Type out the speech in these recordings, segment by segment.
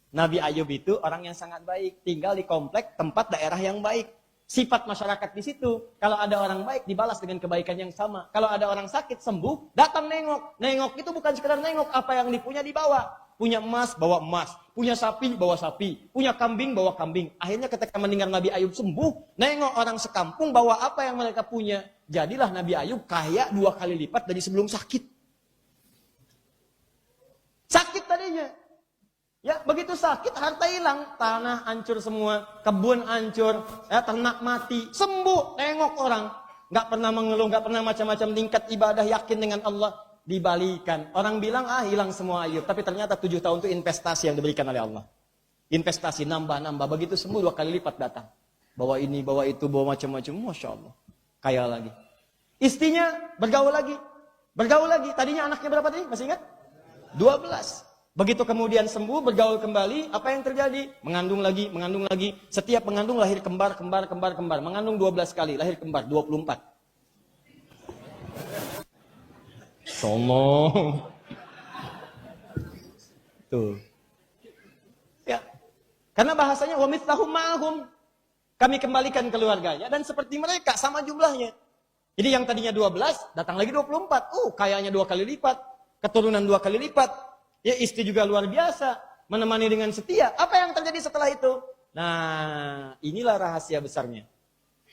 Nabi Ayub itu orang yang sangat baik, tinggal di komplek tempat daerah yang baik. Sifat masyarakat di situ, kalau ada orang baik dibalas dengan kebaikan yang sama. Kalau ada orang sakit sembuh, datang nengok. Nengok itu bukan sekedar nengok, apa yang dipunya dibawa. Punya emas, bawa emas. Punya sapi, bawa sapi. Punya kambing, bawa kambing. Akhirnya ketika mendengar Nabi Ayub sembuh, nengok orang sekampung bawa apa yang mereka punya. Jadilah Nabi Ayub kaya 2 kali lipat dari sebelum sakit. Sakit tadinya. Ya, begitu sakit harta hilang, tanah hancur semua, kebun hancur, ya, ternak mati, sembuh, tengok orang, nggak pernah mengeluh, nggak pernah macam-macam tingkat ibadah, yakin dengan Allah, dibalikan. Orang bilang hilang semua Ayub, tapi ternyata 7 tahun itu investasi yang diberikan oleh Allah. Investasi nambah, begitu sembuh 2 kali lipat datang. Bawa ini, bawa itu, bawa macam-macam, masya Allah, kaya lagi. Istrinya bergaul lagi, tadinya anaknya berapa tadi? Masih ingat? 12. Begitu kemudian sembuh, bergaul kembali, apa yang terjadi? Mengandung lagi. Setiap mengandung lahir kembar. Mengandung 12 kali, lahir kembar, 24. Sombong. Tuh. Ya. Karena bahasanya wa mithlahum ma'ahum. Kami kembalikan keluarganya dan seperti mereka sama jumlahnya. Jadi yang tadinya 12, datang lagi 24. Kayaknya 2 kali lipat, keturunan 2 kali lipat. Ya, istri juga luar biasa, menemani dengan setia. Apa yang terjadi setelah itu? Nah, inilah rahasia besarnya.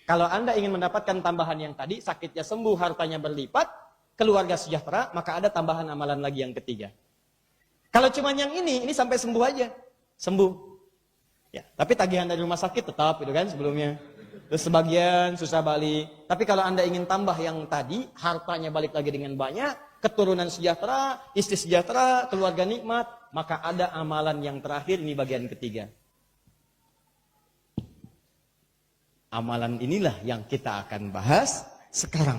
Kalau Anda ingin mendapatkan tambahan yang tadi, sakitnya sembuh, hartanya berlipat, keluarga sejahtera, maka ada tambahan amalan lagi yang ketiga. Kalau cuma yang ini sampai sembuh aja. Sembuh. Ya, tapi tagihan dari rumah sakit tetap itu kan sebelumnya. Terus sebagian susah balik. Tapi kalau Anda ingin tambah yang tadi, hartanya balik lagi dengan banyak, keturunan sejahtera, istri sejahtera, keluarga nikmat, maka ada amalan yang terakhir, ini bagian ketiga. Amalan inilah yang kita akan bahas sekarang.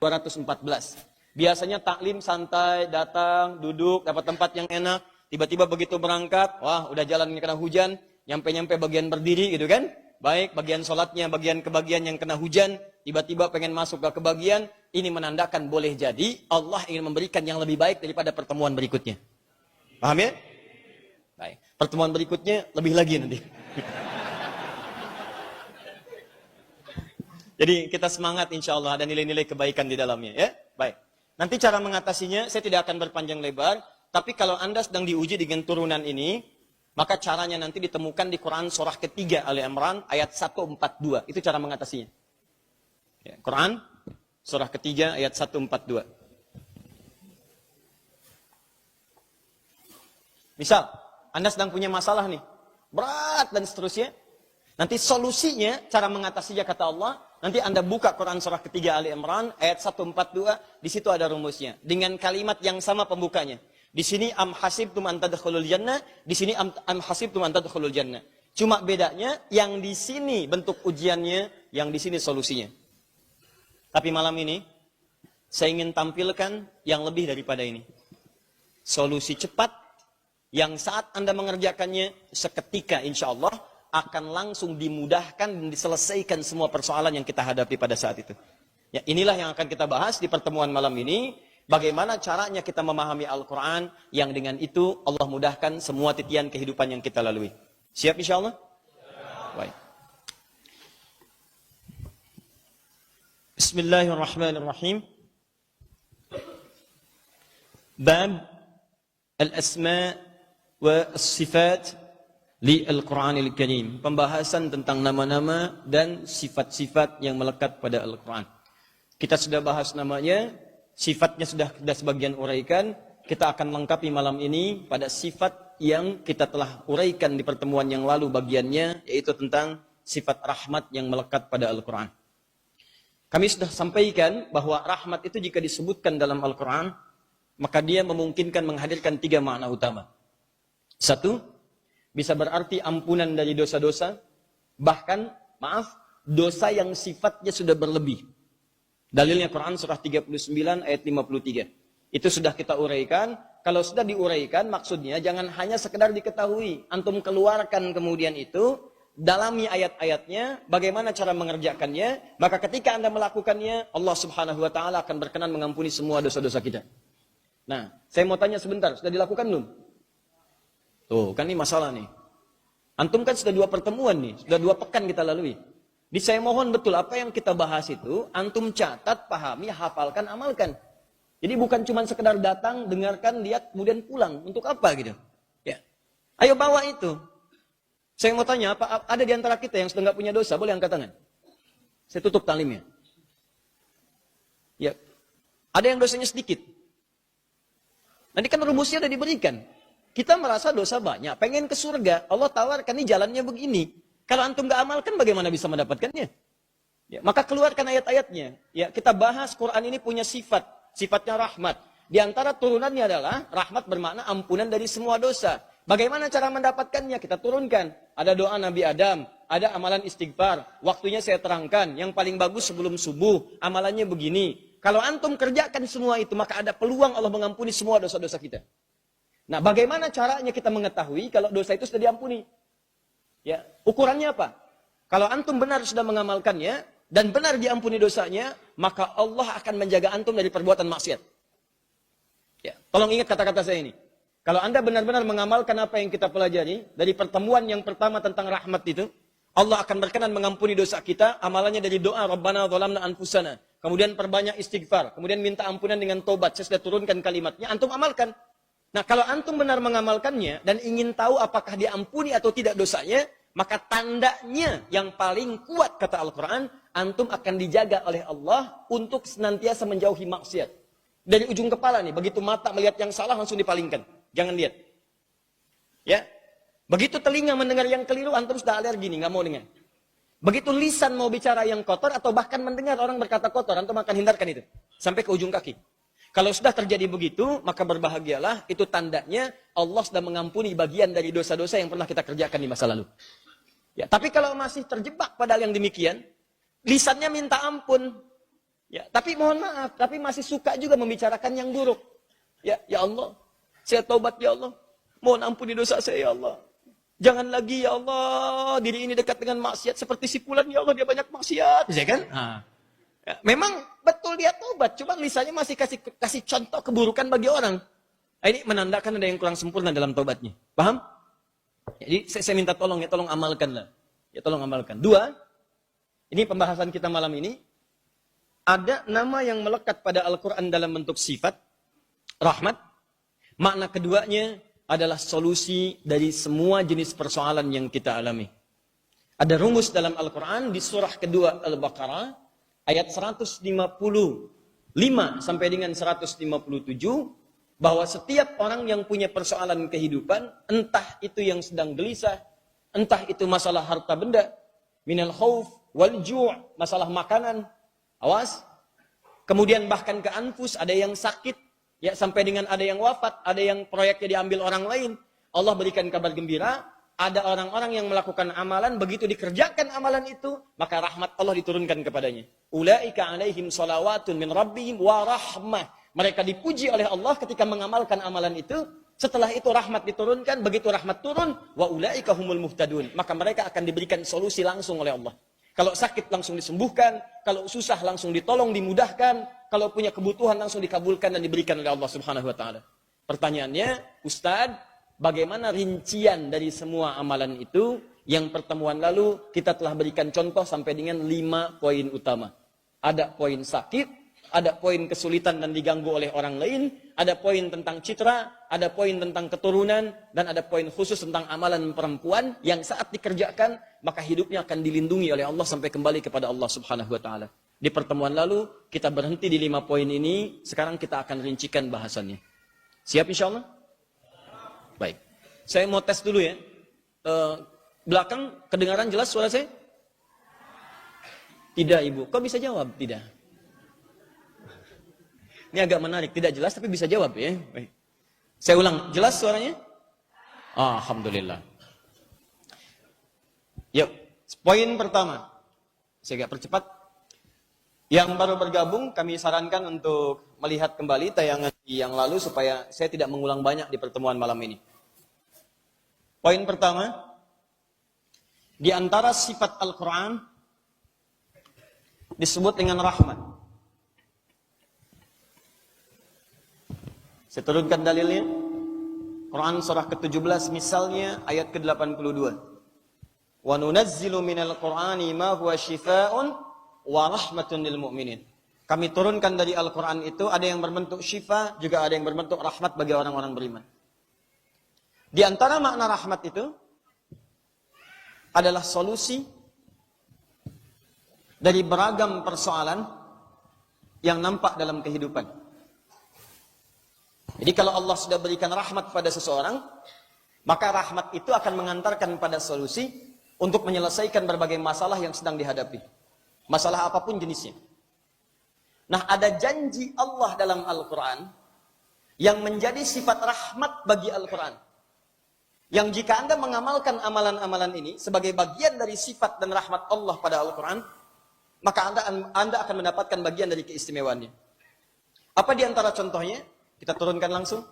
214. Biasanya taklim santai, datang, duduk, dapat tempat yang enak, tiba-tiba begitu berangkat, wah udah jalan kena hujan, nyampe-nyampe bagian berdiri gitu kan. Baik, bagian sholatnya, bagian kebagian yang kena hujan, tiba-tiba pengen masuk ke kebagian, ini menandakan boleh jadi Allah ingin memberikan yang lebih baik daripada pertemuan berikutnya. Paham ya? Baik, pertemuan berikutnya lebih lagi nanti. Jadi kita semangat insya Allah, ada nilai-nilai kebaikan di dalamnya ya. Baik, nanti cara mengatasinya saya tidak akan berpanjang lebar, tapi kalau Anda sedang diuji dengan turunan ini, maka caranya nanti ditemukan di Quran surah ketiga Ali Imran ayat 142. Itu cara mengatasinya. Ya, Quran surah ketiga ayat 142. Misal, Anda sedang punya masalah nih, berat dan seterusnya. Nanti solusinya, cara mengatasinya kata Allah, nanti Anda buka Quran surah ketiga Ali Imran ayat 142, di situ ada rumusnya. Dengan kalimat yang sama pembukanya. Di sini am hasibtum an tadkhulul jannah, di sini am hasibtum an tadkhulul jannah. Cuma bedanya yang di sini bentuk ujiannya, yang di sini solusinya. Tapi malam ini saya ingin tampilkan yang lebih daripada ini. Solusi cepat yang saat Anda mengerjakannya seketika insya Allah akan langsung dimudahkan dan diselesaikan semua persoalan yang kita hadapi pada saat itu. Ya, inilah yang akan kita bahas di pertemuan malam ini. Bagaimana caranya kita memahami Al-Quran yang dengan itu Allah mudahkan semua titian kehidupan yang kita lalui. Siap insya Allah? Baik. Bismillahirrahmanirrahim. Bab al-asma wa as-sifat li Al-Quranil Karim. Pembahasan tentang nama-nama dan sifat-sifat yang melekat pada Al-Quran. Kita sudah bahas namanya. Sifatnya sudah sebagian uraikan. Kita akan lengkapi malam ini pada sifat yang kita telah uraikan di pertemuan yang lalu bagiannya, yaitu tentang sifat rahmat yang melekat pada Al-Quran. Kami sudah sampaikan bahwa rahmat itu jika disebutkan dalam Al-Quran, maka dia memungkinkan menghadirkan 3 makna utama. 1, bisa berarti ampunan dari dosa-dosa, bahkan, dosa yang sifatnya sudah berlebih. Dalilnya Quran surah 39 ayat 53. Itu sudah kita uraikan. Kalau sudah diuraikan, maksudnya jangan hanya sekedar diketahui. Antum keluarkan kemudian itu, dalami ayat-ayatnya, bagaimana cara mengerjakannya. Maka ketika Anda melakukannya, Allah subhanahu wa ta'ala akan berkenan mengampuni semua dosa-dosa kita. Nah, saya mau tanya sebentar, sudah dilakukan belum? Tuh, kan ini masalah nih. Antum kan sudah 2 pertemuan nih, sudah 2 pekan kita lalui. Saya mohon betul apa yang kita bahas itu, antum catat, pahami, hafalkan, amalkan. Jadi bukan cuma sekedar datang, dengarkan, lihat, kemudian pulang. Untuk apa gitu? Ya. Ayo bawa itu. Saya mau tanya, apa ada di antara kita yang sudah nggak punya dosa? Boleh angkat tangan? Saya tutup talimnya. Ya. Ada yang dosanya sedikit. Nanti kan rumusnya sudah diberikan. Kita merasa dosa banyak, pengen ke surga. Allah tawarkan, ini jalannya begini. Kalau antum gak amalkan, bagaimana bisa mendapatkannya? Ya, maka keluarkan ayat-ayatnya. Ya, kita bahas Quran ini punya sifat. Sifatnya rahmat. Di antara turunannya adalah, rahmat bermakna ampunan dari semua dosa. Bagaimana cara mendapatkannya? Kita turunkan. Ada doa Nabi Adam, ada amalan istighfar. Waktunya saya terangkan. Yang paling bagus sebelum subuh, amalannya begini. Kalau antum kerjakan semua itu, maka ada peluang Allah mengampuni semua dosa-dosa kita. Nah, bagaimana caranya kita mengetahui kalau dosa itu sudah diampuni? Ya, ukurannya apa? Kalau antum benar sudah mengamalkannya dan benar diampuni dosanya, maka Allah akan menjaga antum dari perbuatan maksiat. Ya, tolong ingat kata-kata saya ini. Kalau Anda benar-benar mengamalkan apa yang kita pelajari dari pertemuan yang pertama tentang rahmat itu, Allah akan berkenan mengampuni dosa kita, amalannya dari doa Rabbana zalamna anfusana, kemudian perbanyak istighfar, kemudian minta ampunan dengan tobat. Saya sudah turunkan kalimatnya, antum amalkan. Nah, kalau antum benar mengamalkannya dan ingin tahu apakah diampuni atau tidak dosanya, maka tandanya yang paling kuat kata Al-Quran, antum akan dijaga oleh Allah untuk senantiasa menjauhi maksiat. Dari ujung kepala nih, begitu mata melihat yang salah langsung dipalingkan. Jangan lihat. Ya, begitu telinga mendengar yang keliru, antum sudah alergi nih, nggak mau dengar. Begitu lisan mau bicara yang kotor atau bahkan mendengar orang berkata kotor, antum akan hindarkan itu sampai ke ujung kaki. Kalau sudah terjadi begitu, maka berbahagialah, itu tandanya Allah sudah mengampuni bagian dari dosa-dosa yang pernah kita kerjakan di masa lalu. Ya, tapi kalau masih terjebak pada yang demikian, lisannya minta ampun. Ya, tapi mohon maaf, tapi masih suka juga membicarakan yang buruk. Ya Allah, saya taubat ya Allah. Mohon ampuni dosa saya ya Allah. Jangan lagi ya Allah, diri ini dekat dengan maksiat seperti si fulan ya Allah, dia banyak maksiat. Ya kan? Ya, memang betul dia tobat, cuma lisannya masih kasih contoh keburukan bagi orang. Nah, ini menandakan ada yang kurang sempurna dalam tobatnya. Paham? Jadi saya minta tolong ya, tolong amalkanlah. Ya tolong amalkan. 2, ini pembahasan kita malam ini. Ada nama yang melekat pada Al-Quran dalam bentuk sifat, rahmat. Makna keduanya adalah solusi dari semua jenis persoalan yang kita alami. Ada rumus dalam Al-Quran di surah kedua Al-Baqarah, ayat 155 sampai dengan 157, bahwa setiap orang yang punya persoalan kehidupan, entah itu yang sedang gelisah, entah itu masalah harta benda, minal khauf wal ju', masalah makanan, awas, kemudian bahkan ke anfus, ada yang sakit, ya sampai dengan ada yang wafat, ada yang proyeknya diambil orang lain, Allah berikan kabar gembira. Ada orang-orang yang melakukan amalan, begitu dikerjakan amalan itu, maka rahmat Allah diturunkan kepadanya. Ulaika alaihim salawatun min rabbihim wa rahmah. Mereka dipuji oleh Allah ketika mengamalkan amalan itu. Setelah itu rahmat diturunkan, begitu rahmat turun, wa ulaika humul muhtadun. Maka mereka akan diberikan solusi langsung oleh Allah. Kalau sakit langsung disembuhkan, kalau susah langsung ditolong, dimudahkan, kalau punya kebutuhan langsung dikabulkan dan diberikan oleh Allah Subhanahu wa taala. Pertanyaannya, Ustaz, bagaimana rincian dari semua amalan itu? Yang pertemuan lalu kita telah berikan contoh sampai dengan 5 poin utama. Ada poin sakit, ada poin kesulitan dan diganggu oleh orang lain, ada poin tentang citra, ada poin tentang keturunan, dan ada poin khusus tentang amalan perempuan yang saat dikerjakan, maka hidupnya akan dilindungi oleh Allah sampai kembali kepada Allah Subhanahu wa taala. Di pertemuan lalu kita berhenti di 5 poin ini, sekarang kita akan rincikan bahasannya. Siap insyaallah? Baik, saya mau tes dulu ya. Belakang kedengaran jelas suara saya? Tidak Ibu, kok bisa jawab tidak? Ini agak menarik, tidak jelas tapi bisa jawab ya. Baik. Saya ulang, jelas suaranya? Alhamdulillah. Yuk, poin pertama. Saya agak percepat. Yang baru bergabung, kami sarankan untuk melihat kembali tayangan yang lalu supaya saya tidak mengulang banyak di pertemuan malam ini. Poin pertama, di antara sifat Al-Quran disebut dengan rahmat. Saya turunkan dalilnya. Quran surah ke-17 misalnya ayat ke-82. Wa nunazzilu minal Qur'ani ma huwa syifaa'un wa rahmatun lil mu'minin. Kami turunkan dari Al-Quran itu ada yang berbentuk syifa, juga ada yang berbentuk rahmat bagi orang-orang beriman. Di antara makna rahmat itu adalah solusi dari beragam persoalan yang nampak dalam kehidupan. Jadi kalau Allah sudah berikan rahmat pada seseorang, maka rahmat itu akan mengantarkan pada solusi untuk menyelesaikan berbagai masalah yang sedang dihadapi. Masalah apapun jenisnya. Nah, ada janji Allah dalam Al-Quran yang menjadi sifat rahmat bagi Al-Quran. Yang jika Anda mengamalkan amalan-amalan ini sebagai bagian dari sifat dan rahmat Allah pada Al-Quran, maka Anda akan mendapatkan bagian dari keistimewaannya. Apa di antara contohnya? Kita turunkan langsung.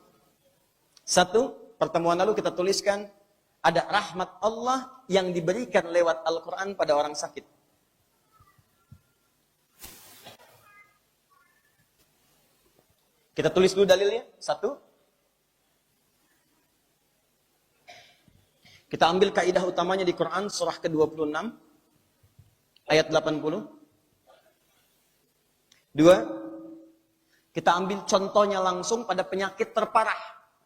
Satu, pertemuan lalu kita tuliskan, ada rahmat Allah yang diberikan lewat Al-Quran pada orang sakit. Kita tulis dulu dalilnya. Satu. Kita ambil kaidah utamanya di Quran surah ke-26 ayat 80. Dua. Kita ambil contohnya langsung pada penyakit terparah.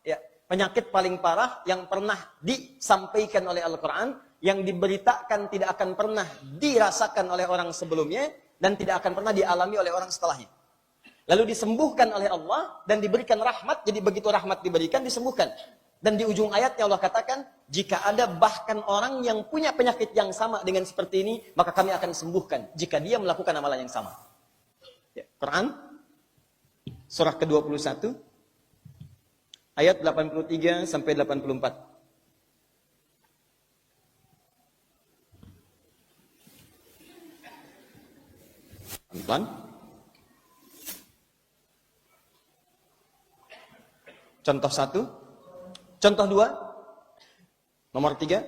Ya, penyakit paling parah yang pernah disampaikan oleh Al-Quran, yang diberitakan tidak akan pernah dirasakan oleh orang sebelumnya, dan tidak akan pernah dialami oleh orang setelahnya. Lalu disembuhkan oleh Allah, dan diberikan rahmat, jadi begitu rahmat diberikan, disembuhkan. Dan di ujung ayatnya Allah katakan, jika ada bahkan orang yang punya penyakit yang sama dengan seperti ini, maka kami akan sembuhkan, jika dia melakukan amalan yang sama. Ya, Quran, surah ke-21, ayat 83 sampai 84. Pelan-pelan. Contoh 1. Contoh 2. Nomor 3.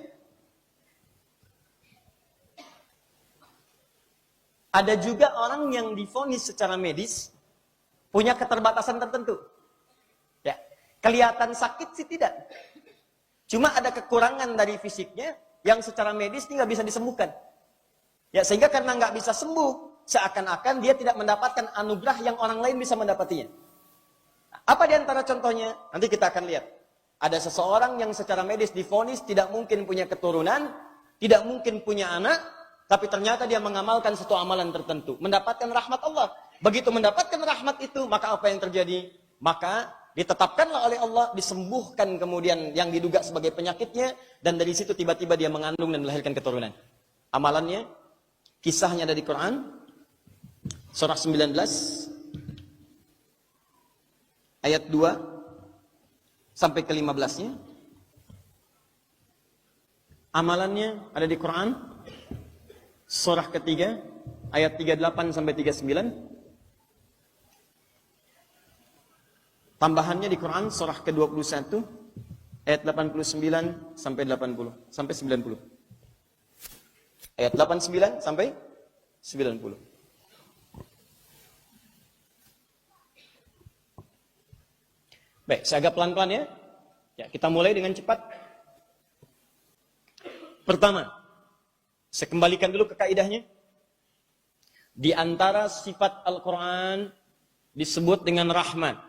Ada juga orang yang divonis secara medis punya keterbatasan tertentu. Ya, kelihatan sakit sih tidak. Cuma ada kekurangan dari fisiknya yang secara medis ini nggak bisa disembuhkan. Ya, sehingga karena nggak bisa sembuh, seakan-akan dia tidak mendapatkan anugerah yang orang lain bisa mendapatinya. Apa di antara contohnya? Nanti kita akan lihat. Ada seseorang yang secara medis divonis tidak mungkin punya keturunan, tidak mungkin punya anak, tapi ternyata dia mengamalkan satu amalan tertentu, mendapatkan rahmat Allah. Begitu mendapatkan rahmat itu, maka apa yang terjadi? Maka ditetapkanlah oleh Allah, disembuhkan kemudian yang diduga sebagai penyakitnya, dan dari situ tiba-tiba dia mengandung dan melahirkan keturunan. Amalannya, kisahnya ada di Quran, surah 19, ayat 2, sampai ke-15-nya. Amalannya ada di Quran, surah ketiga, ayat 38 sampai 39. Tambahannya di Quran, surah ke-21, ayat 89 sampai 80, sampai 90. Ayat 89 sampai 90. Baik, saya agak pelan-pelan ya. Ya, kita mulai dengan cepat. Pertama, saya kembalikan dulu ke kaidahnya. Di antara sifat Al-Quran disebut dengan rahmat.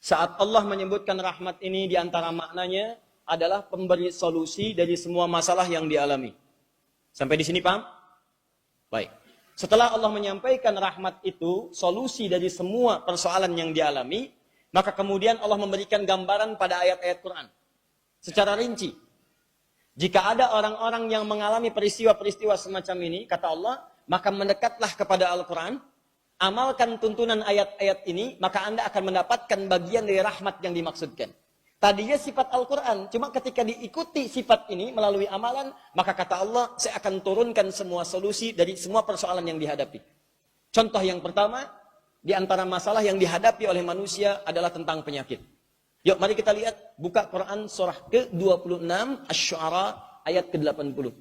Saat Allah menyebutkan rahmat ini, di antara maknanya adalah pemberi solusi dari semua masalah yang dialami. Sampai di sini paham? Baik. Setelah Allah menyampaikan rahmat itu, solusi dari semua persoalan yang dialami, maka kemudian Allah memberikan gambaran pada ayat-ayat Quran secara rinci. Jika ada orang-orang yang mengalami peristiwa-peristiwa semacam ini, kata Allah, maka mendekatlah kepada Al-Quran, amalkan tuntunan ayat-ayat ini, maka Anda akan mendapatkan bagian dari rahmat yang dimaksudkan. Tadinya sifat Al-Quran, cuma ketika diikuti sifat ini melalui amalan, maka kata Allah, saya akan turunkan semua solusi dari semua persoalan yang dihadapi. Contoh yang pertama, di antara masalah yang dihadapi oleh manusia adalah tentang penyakit. Yuk, mari kita lihat. Buka Quran surah ke-26, Asy-Syu'ara, ayat ke-80.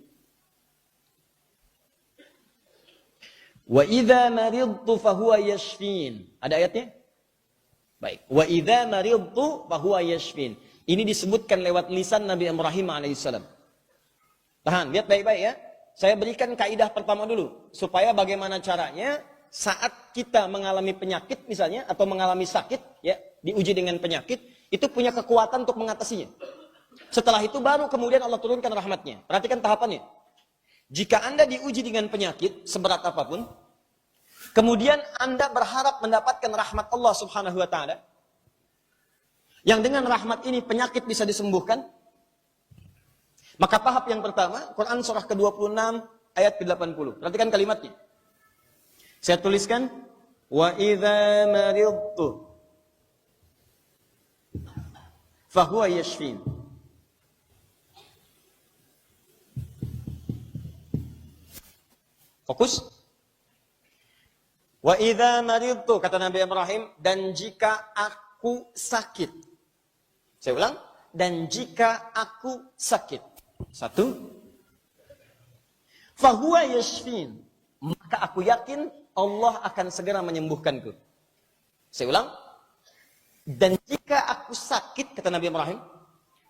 Wa idza maridtu fahuwa yashfin. Ada ayatnya? Baik. Wa idza maridtu fahuwa yashfin. Ini disebutkan lewat lisan Nabi Ibrahim alaihissalam. Tahan, lihat baik-baik ya. Saya berikan kaidah pertama dulu supaya bagaimana caranya saat kita mengalami penyakit misalnya atau mengalami sakit ya, diuji dengan penyakit, itu punya kekuatan untuk mengatasinya. Setelah itu baru kemudian Allah turunkan rahmatnya. Perhatikan tahapannya. Jika Anda diuji dengan penyakit seberat apapun, kemudian Anda berharap mendapatkan rahmat Allah Subhanahu wa taala, yang dengan rahmat ini penyakit bisa disembuhkan, maka tahap yang pertama, Quran surah ke-26 ayat ke-80. Perhatikan kalimatnya. Saya tuliskan, wa idza maridtu fahuwa yashfin. Fokus. Wa idza maridtu, kata Nabi Ibrahim, dan jika aku sakit. Saya ulang, dan jika aku sakit. Satu. Fahuwa yashfin. Maka aku yakin Allah akan segera menyembuhkanku. Saya ulang. Dan jika aku sakit, kata Nabi Ibrahim,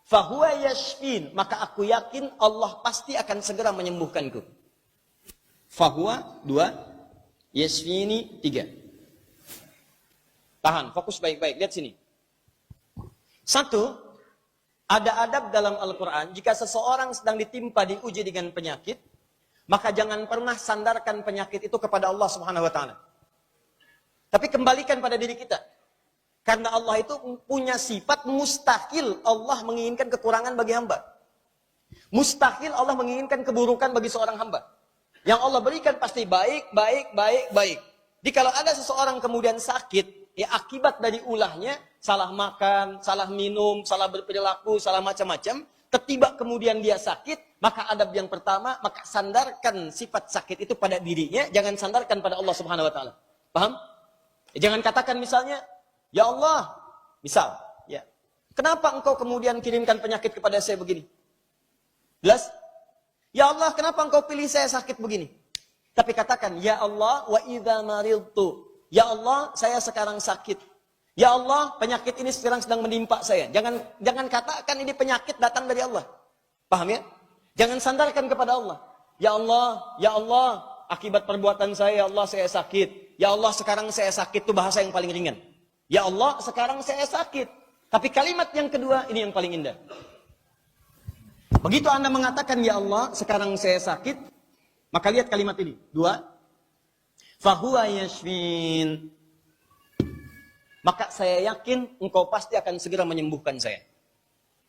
fahuwa yashfin. Maka aku yakin Allah pasti akan segera menyembuhkanku. Fahuwa 2, yashfini 3. Tahan, fokus baik-baik. Lihat sini. 1. Ada adab dalam Al-Quran, jika seseorang sedang ditimpa diuji dengan penyakit, maka jangan pernah sandarkan penyakit itu kepada Allah Subhanahu wa taala. Tapi kembalikan pada diri kita. Karena Allah itu punya sifat mustahil Allah menginginkan kekurangan bagi hamba. Mustahil Allah menginginkan keburukan bagi seorang hamba. Yang Allah berikan pasti baik, baik, baik, baik. Jadi kalau ada seseorang kemudian sakit, ya akibat dari ulahnya, salah makan, salah minum, salah berperilaku, salah macam-macam, tiba kemudian dia sakit, maka adab yang pertama, maka sandarkan sifat sakit itu pada dirinya, jangan sandarkan pada Allah Subhanahu wa taala. Paham? Jangan katakan misalnya, ya Allah, misal, ya. Kenapa engkau kemudian kirimkan penyakit kepada saya begini? Jelas? Ya Allah, kenapa engkau pilih saya sakit begini? Tapi katakan, ya Allah, wa idza maridtu. Ya Allah, saya sekarang sakit. Ya Allah, penyakit ini sekarang sedang menimpa saya. Jangan katakan ini penyakit datang dari Allah. Paham ya? Jangan sandarkan kepada Allah. Ya Allah, akibat perbuatan saya, ya Allah, saya sakit. Ya Allah, sekarang saya sakit, itu bahasa yang paling ringan. Ya Allah, sekarang saya sakit. Tapi kalimat yang kedua, ini yang paling indah. Begitu Anda mengatakan, ya Allah, sekarang saya sakit, maka lihat kalimat ini. 2. Fahuwa yashfin. Maka saya yakin engkau pasti akan segera menyembuhkan saya.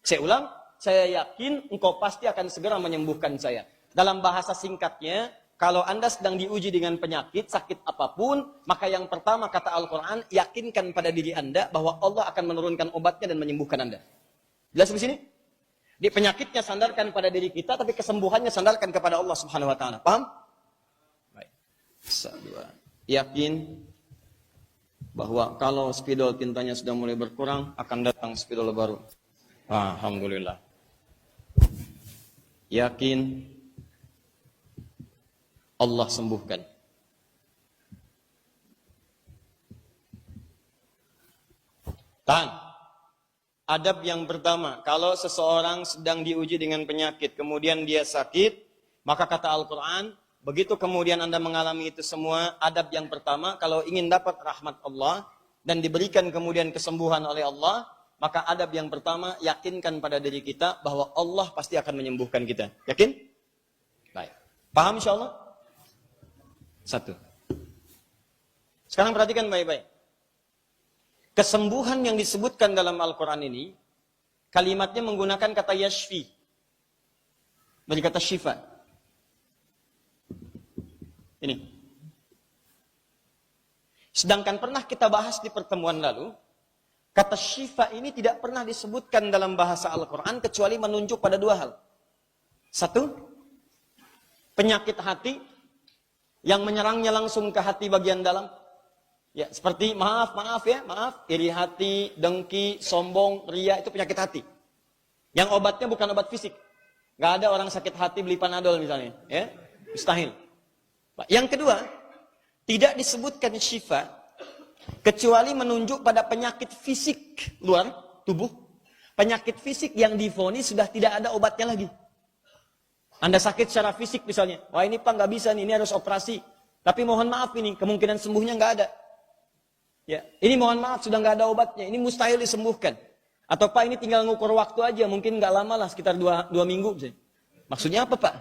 Saya ulang, saya yakin engkau pasti akan segera menyembuhkan saya. Dalam bahasa singkatnya, kalau Anda sedang diuji dengan penyakit, sakit apapun, maka yang pertama kata Al-Quran, yakinkan pada diri Anda bahwa Allah akan menurunkan obatnya dan menyembuhkan Anda. Jelas di sini? Di penyakitnya sandarkan pada diri kita, tapi kesembuhannya sandarkan kepada Allah Subhanahu wa taala. Paham? Baik. 1, 2. Yakin bahwa kalau spidol tintanya sudah mulai berkurang, akan datang spidol baru. Alhamdulillah. Yakin Allah sembuhkan. Tahan. Adab yang pertama, kalau seseorang sedang diuji dengan penyakit, kemudian dia sakit, maka kata Al-Quran, begitu kemudian Anda mengalami itu semua, adab yang pertama, kalau ingin dapat rahmat Allah, dan diberikan kemudian kesembuhan oleh Allah, maka adab yang pertama, yakinkan pada diri kita, bahwa Allah pasti akan menyembuhkan kita. Yakin? Baik. Paham insyaAllah? 1. Sekarang perhatikan baik-baik. Kesembuhan yang disebutkan dalam Al-Quran ini, kalimatnya menggunakan kata yashfi. Dari kata syifa. Ini. Sedangkan pernah kita bahas di pertemuan lalu, kata syifa ini tidak pernah disebutkan dalam bahasa Al-Quran, kecuali menunjuk pada 2 hal. 1, penyakit hati, yang menyerangnya langsung ke hati bagian dalam. Ya, seperti maaf, iri hati, dengki, sombong, ria, itu penyakit hati. Yang obatnya bukan obat fisik. Nggak ada orang sakit hati beli Panadol misalnya, ya, mustahil. Yang kedua, tidak disebutkan syifa Kecuali menunjuk pada penyakit fisik luar tubuh. Penyakit fisik yang divonis sudah tidak ada obatnya lagi. Anda sakit secara fisik misalnya. Wah ini Pak nggak bisa nih, ini harus operasi. Tapi mohon maaf ini, kemungkinan sembuhnya nggak ada. Ya, ini mohon maaf sudah nggak ada obatnya. Ini mustahil disembuhkan. Atau Pak ini tinggal ngukur waktu aja, mungkin nggak lama lah, sekitar 2 minggu. Maksudnya apa Pak?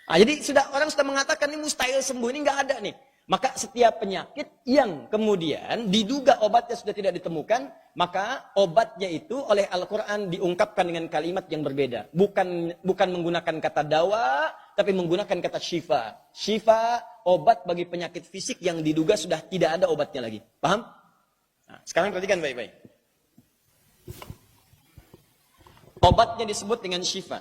Nah, jadi orang sudah mengatakan ini mustahil sembuh, ini nggak ada nih. Maka setiap penyakit yang kemudian diduga obatnya sudah tidak ditemukan, maka obatnya itu oleh Al-Quran diungkapkan dengan kalimat yang berbeda. Bukan menggunakan kata dawa, tapi menggunakan kata syifa. Syifa, obat bagi penyakit fisik yang diduga sudah tidak ada obatnya lagi. Paham? Nah, sekarang perhatikan baik-baik. Obatnya disebut dengan syifa.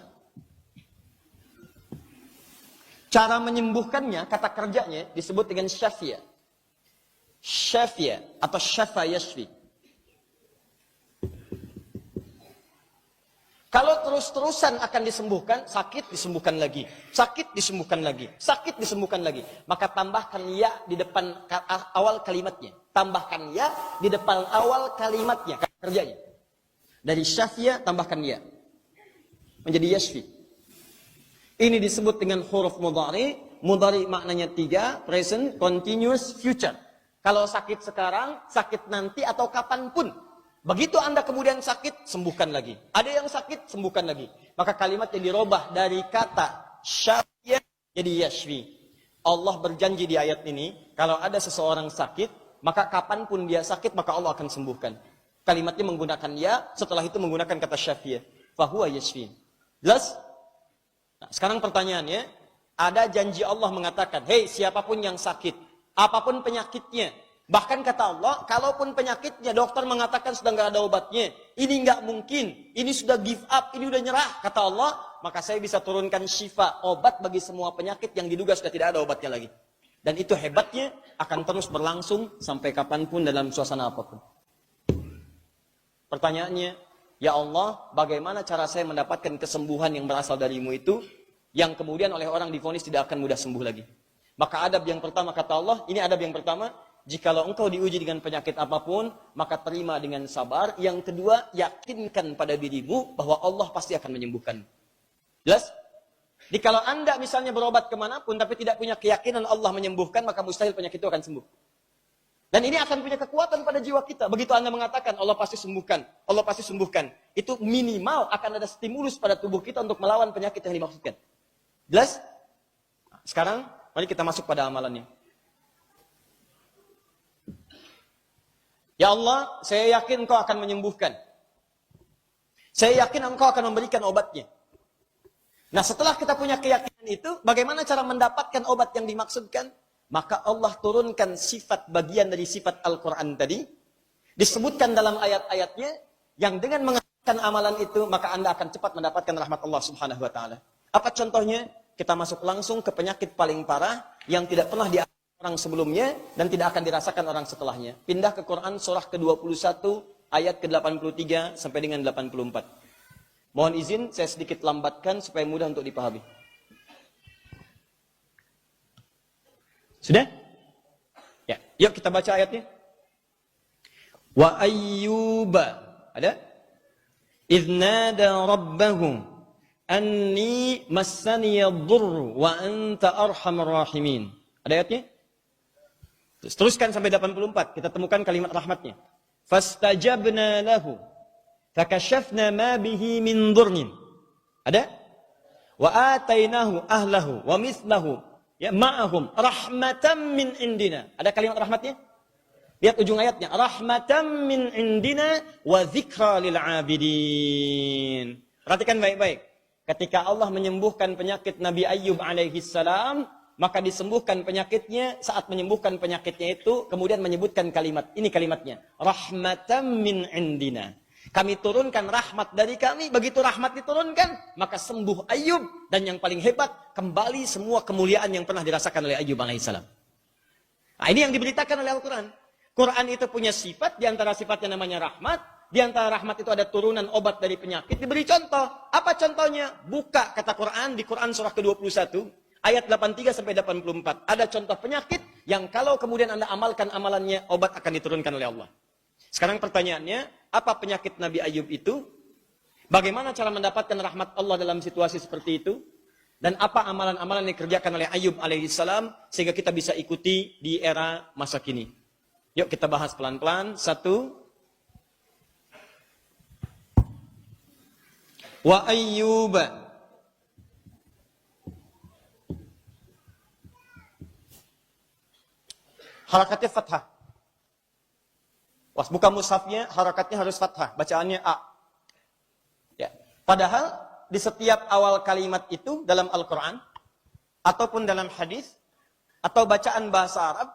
Cara menyembuhkannya, kata kerjanya disebut dengan syafia. Syafia atau syafa yashfi. Kalau terus-terusan akan disembuhkan, sakit disembuhkan lagi. Sakit disembuhkan lagi. Sakit disembuhkan lagi. Maka tambahkan ya di depan awal kalimatnya. Tambahkan ya di depan awal kalimatnya. Kata kerjanya. Dari syafia tambahkan ya. Menjadi yashfi. Ini disebut dengan huruf mudhari. Mudhari maknanya 3, present, continuous, future. Kalau sakit sekarang, sakit nanti atau kapanpun. Begitu Anda kemudian sakit, sembuhkan lagi. Ada yang sakit, sembuhkan lagi. Maka kalimatnya dirubah dari kata syafiyah jadi yashfi. Allah berjanji di ayat ini, kalau ada seseorang sakit, maka kapanpun dia sakit, maka Allah akan sembuhkan. Kalimatnya menggunakan ya, setelah itu menggunakan kata syafiyah. Fahuwa yashfi. Jelas? Nah, sekarang pertanyaannya, ada janji Allah mengatakan, hei siapapun yang sakit, apapun penyakitnya, bahkan kata Allah, kalaupun penyakitnya dokter mengatakan sudah nggak ada obatnya, ini nggak mungkin, ini sudah give up, ini udah nyerah, kata Allah, maka saya bisa turunkan syifa, obat bagi semua penyakit yang diduga sudah tidak ada obatnya lagi. Dan itu hebatnya akan terus berlangsung sampai kapanpun dalam suasana apapun. Pertanyaannya, ya Allah, bagaimana cara saya mendapatkan kesembuhan yang berasal darimu itu, yang kemudian oleh orang divonis tidak akan mudah sembuh lagi. Maka adab yang pertama, kata Allah, ini adab yang pertama, jikalau engkau diuji dengan penyakit apapun, maka terima dengan sabar. Yang kedua, yakinkan pada dirimu bahwa Allah pasti akan menyembuhkan. Jelas? Jadi kalau Anda misalnya berobat kemanapun, tapi tidak punya keyakinan Allah menyembuhkan, maka mustahil penyakit itu akan sembuh. Dan ini akan punya kekuatan pada jiwa kita. Begitu Anda mengatakan, Allah pasti sembuhkan. Allah pasti sembuhkan. Itu minimal akan ada stimulus pada tubuh kita untuk melawan penyakit yang dimaksudkan. Jelas? Sekarang, mari kita masuk pada amalannya. Ya Allah, saya yakin Engkau akan menyembuhkan. Saya yakin Engkau akan memberikan obatnya. Nah, setelah kita punya keyakinan itu, bagaimana cara mendapatkan obat yang dimaksudkan? Maka Allah turunkan sifat bagian dari sifat Al-Quran tadi. Disebutkan dalam ayat-ayatnya. Yang dengan mengamalkan amalan itu, maka Anda akan cepat mendapatkan rahmat Allah subhanahu wa ta'ala. Apa contohnya? Kita masuk langsung ke penyakit paling parah. Yang tidak pernah dialami orang sebelumnya. Dan tidak akan dirasakan orang setelahnya. Pindah ke Quran surah ke-21. Ayat ke-83 sampai dengan 84. Mohon izin saya sedikit lambatkan supaya mudah untuk dipahami. Sudah? Ya, yuk kita baca ayatnya. Wa ayyuba, ada? Idh nada rabbahu anni massani yadhurru wa anta arhamar rahimin. Ada ayatnya? Teruskan sampai 84, kita temukan kalimat rahmatnya. Fastajabna lahu fakashafna ma bihi min dhurrin. Ada? Wa atainahu ahlahu wa mithlahu ya ma'ahum rahmatan min indina. Ada kalimat rahmatnya? Lihat ujung ayatnya. Rahmatan min indina wa dzikra lil 'abidin. Perhatikan baik-baik. Ketika Allah menyembuhkan penyakit Nabi Ayyub alaihi salam, maka disembuhkan penyakitnya. Saat menyembuhkan penyakitnya itu kemudian menyebutkan kalimat. Ini kalimatnya. Rahmatan min indina. Kami turunkan rahmat dari kami. Begitu rahmat diturunkan, maka sembuh Ayyub. Dan yang paling hebat, kembali semua kemuliaan yang pernah dirasakan oleh Ayyub alaihissalam. Nah, ini yang diberitakan oleh Al-Quran. Quran itu punya sifat, di antara sifatnya namanya rahmat. Di antara rahmat itu ada turunan obat dari penyakit. Diberi contoh. Apa contohnya? Buka kata Quran di Quran surah ke-21. Ayat 83 sampai 84. Ada contoh penyakit yang kalau kemudian Anda amalkan amalannya, obat akan diturunkan oleh Allah. Sekarang pertanyaannya, apa penyakit Nabi Ayub itu? Bagaimana cara mendapatkan rahmat Allah dalam situasi seperti itu? Dan apa amalan-amalan yang dikerjakan oleh Ayub alaihissalam sehingga kita bisa ikuti di era masa kini? Yuk kita bahas pelan-pelan. Satu. Wa Ayyub. Harakatnya fathah. Was buka mushafnya, harakatnya harus fathah. Bacaannya A. Ya. Padahal di setiap awal kalimat itu dalam Al-Quran, ataupun dalam hadis, atau bacaan bahasa Arab,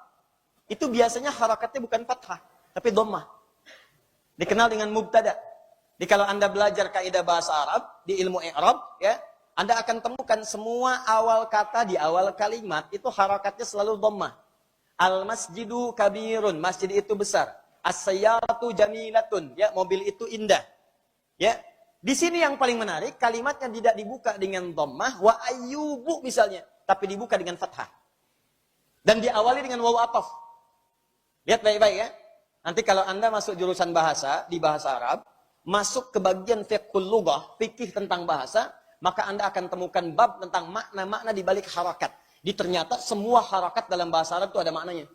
itu biasanya harakatnya bukan fathah, tapi dhammah. Dikenal dengan mubtada. Jadi kalau Anda belajar kaidah bahasa Arab, di ilmu i'rab, ya, Anda akan temukan semua awal kata di awal kalimat, itu harakatnya selalu dhammah. Al-masjidu kabirun, masjid itu besar. As-sayyaratu jamilatun, ya, mobil itu indah. Ya, di sini yang paling menarik, kalimatnya tidak dibuka dengan dhammah, wa ayyubu misalnya, tapi dibuka dengan fathah. Dan diawali dengan waw ataf. Lihat baik-baik ya. Nanti kalau Anda masuk jurusan bahasa, di bahasa Arab, masuk ke bagian fiqhul lughah, fikih tentang bahasa, maka Anda akan temukan bab tentang makna-makna di balik harakat. Di ternyata semua harakat dalam bahasa Arab itu ada maknanya.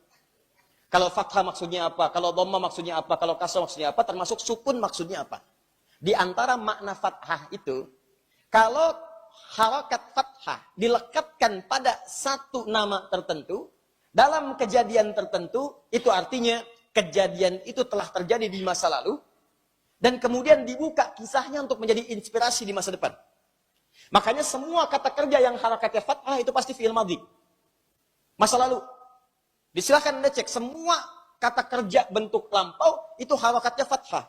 Kalau fathah maksudnya apa, kalau dhammah maksudnya apa, kalau kasrah maksudnya apa, termasuk sukun maksudnya apa. Di antara makna fathah itu, kalau harakat fathah dilekatkan pada satu nama tertentu, dalam kejadian tertentu, itu artinya kejadian itu telah terjadi di masa lalu, dan kemudian dibuka kisahnya untuk menjadi inspirasi di masa depan. Makanya semua kata kerja yang harakatnya fathah itu pasti fi'il madhi. Masa lalu. Silahkan Anda cek, semua kata kerja bentuk lampau itu harakatnya fathah.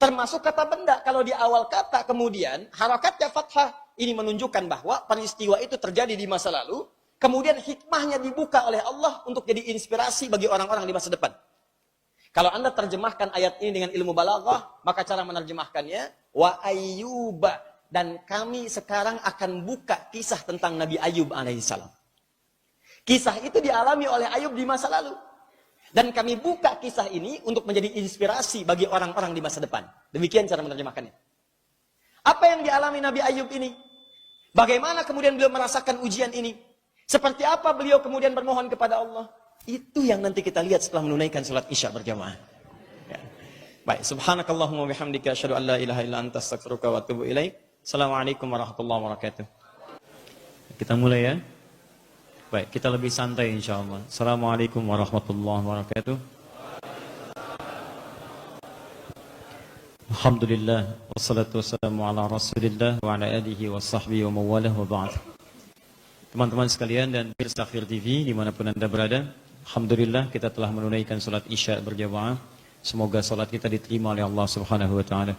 Termasuk kata benda, kalau di awal kata kemudian harakatnya fathah, ini menunjukkan bahwa peristiwa itu terjadi di masa lalu, kemudian hikmahnya dibuka oleh Allah untuk jadi inspirasi bagi orang-orang di masa depan. Kalau Anda terjemahkan ayat ini dengan ilmu balaghah, maka cara menerjemahkannya, wa ayyuba, dan kami sekarang akan buka kisah tentang Nabi Ayub alaihissalam. Kisah itu dialami oleh Ayub di masa lalu. Dan kami buka kisah ini untuk menjadi inspirasi bagi orang-orang di masa depan. Demikian cara menerjemahkannya. Apa yang dialami Nabi Ayub ini? Bagaimana kemudian beliau merasakan ujian ini? Seperti apa beliau kemudian bermohon kepada Allah? Itu yang nanti kita lihat setelah menunaikan salat Isya berjamaah. Ya. Baik, subhanakallahumma bihamdika asyhadu an la ilaha illa anta astaghfiruka wa atubu ilaik. Assalamualaikum warahmatullahi wabarakatuh. Kita mulai ya. Baik, kita lebih santai insyaallah. Assalamualaikum warahmatullahi wabarakatuh. Alhamdulillah, wassalatu wassalamu ala rasulillah wa ala alihi wa sahbihi wa mawalah wa ba'd. Teman-teman sekalian dan pemirsa Akhir TV dimanapun Anda berada, alhamdulillah kita telah menunaikan salat Isya berjamaah. Semoga salat kita diterima oleh Allah Subhanahu wa taala.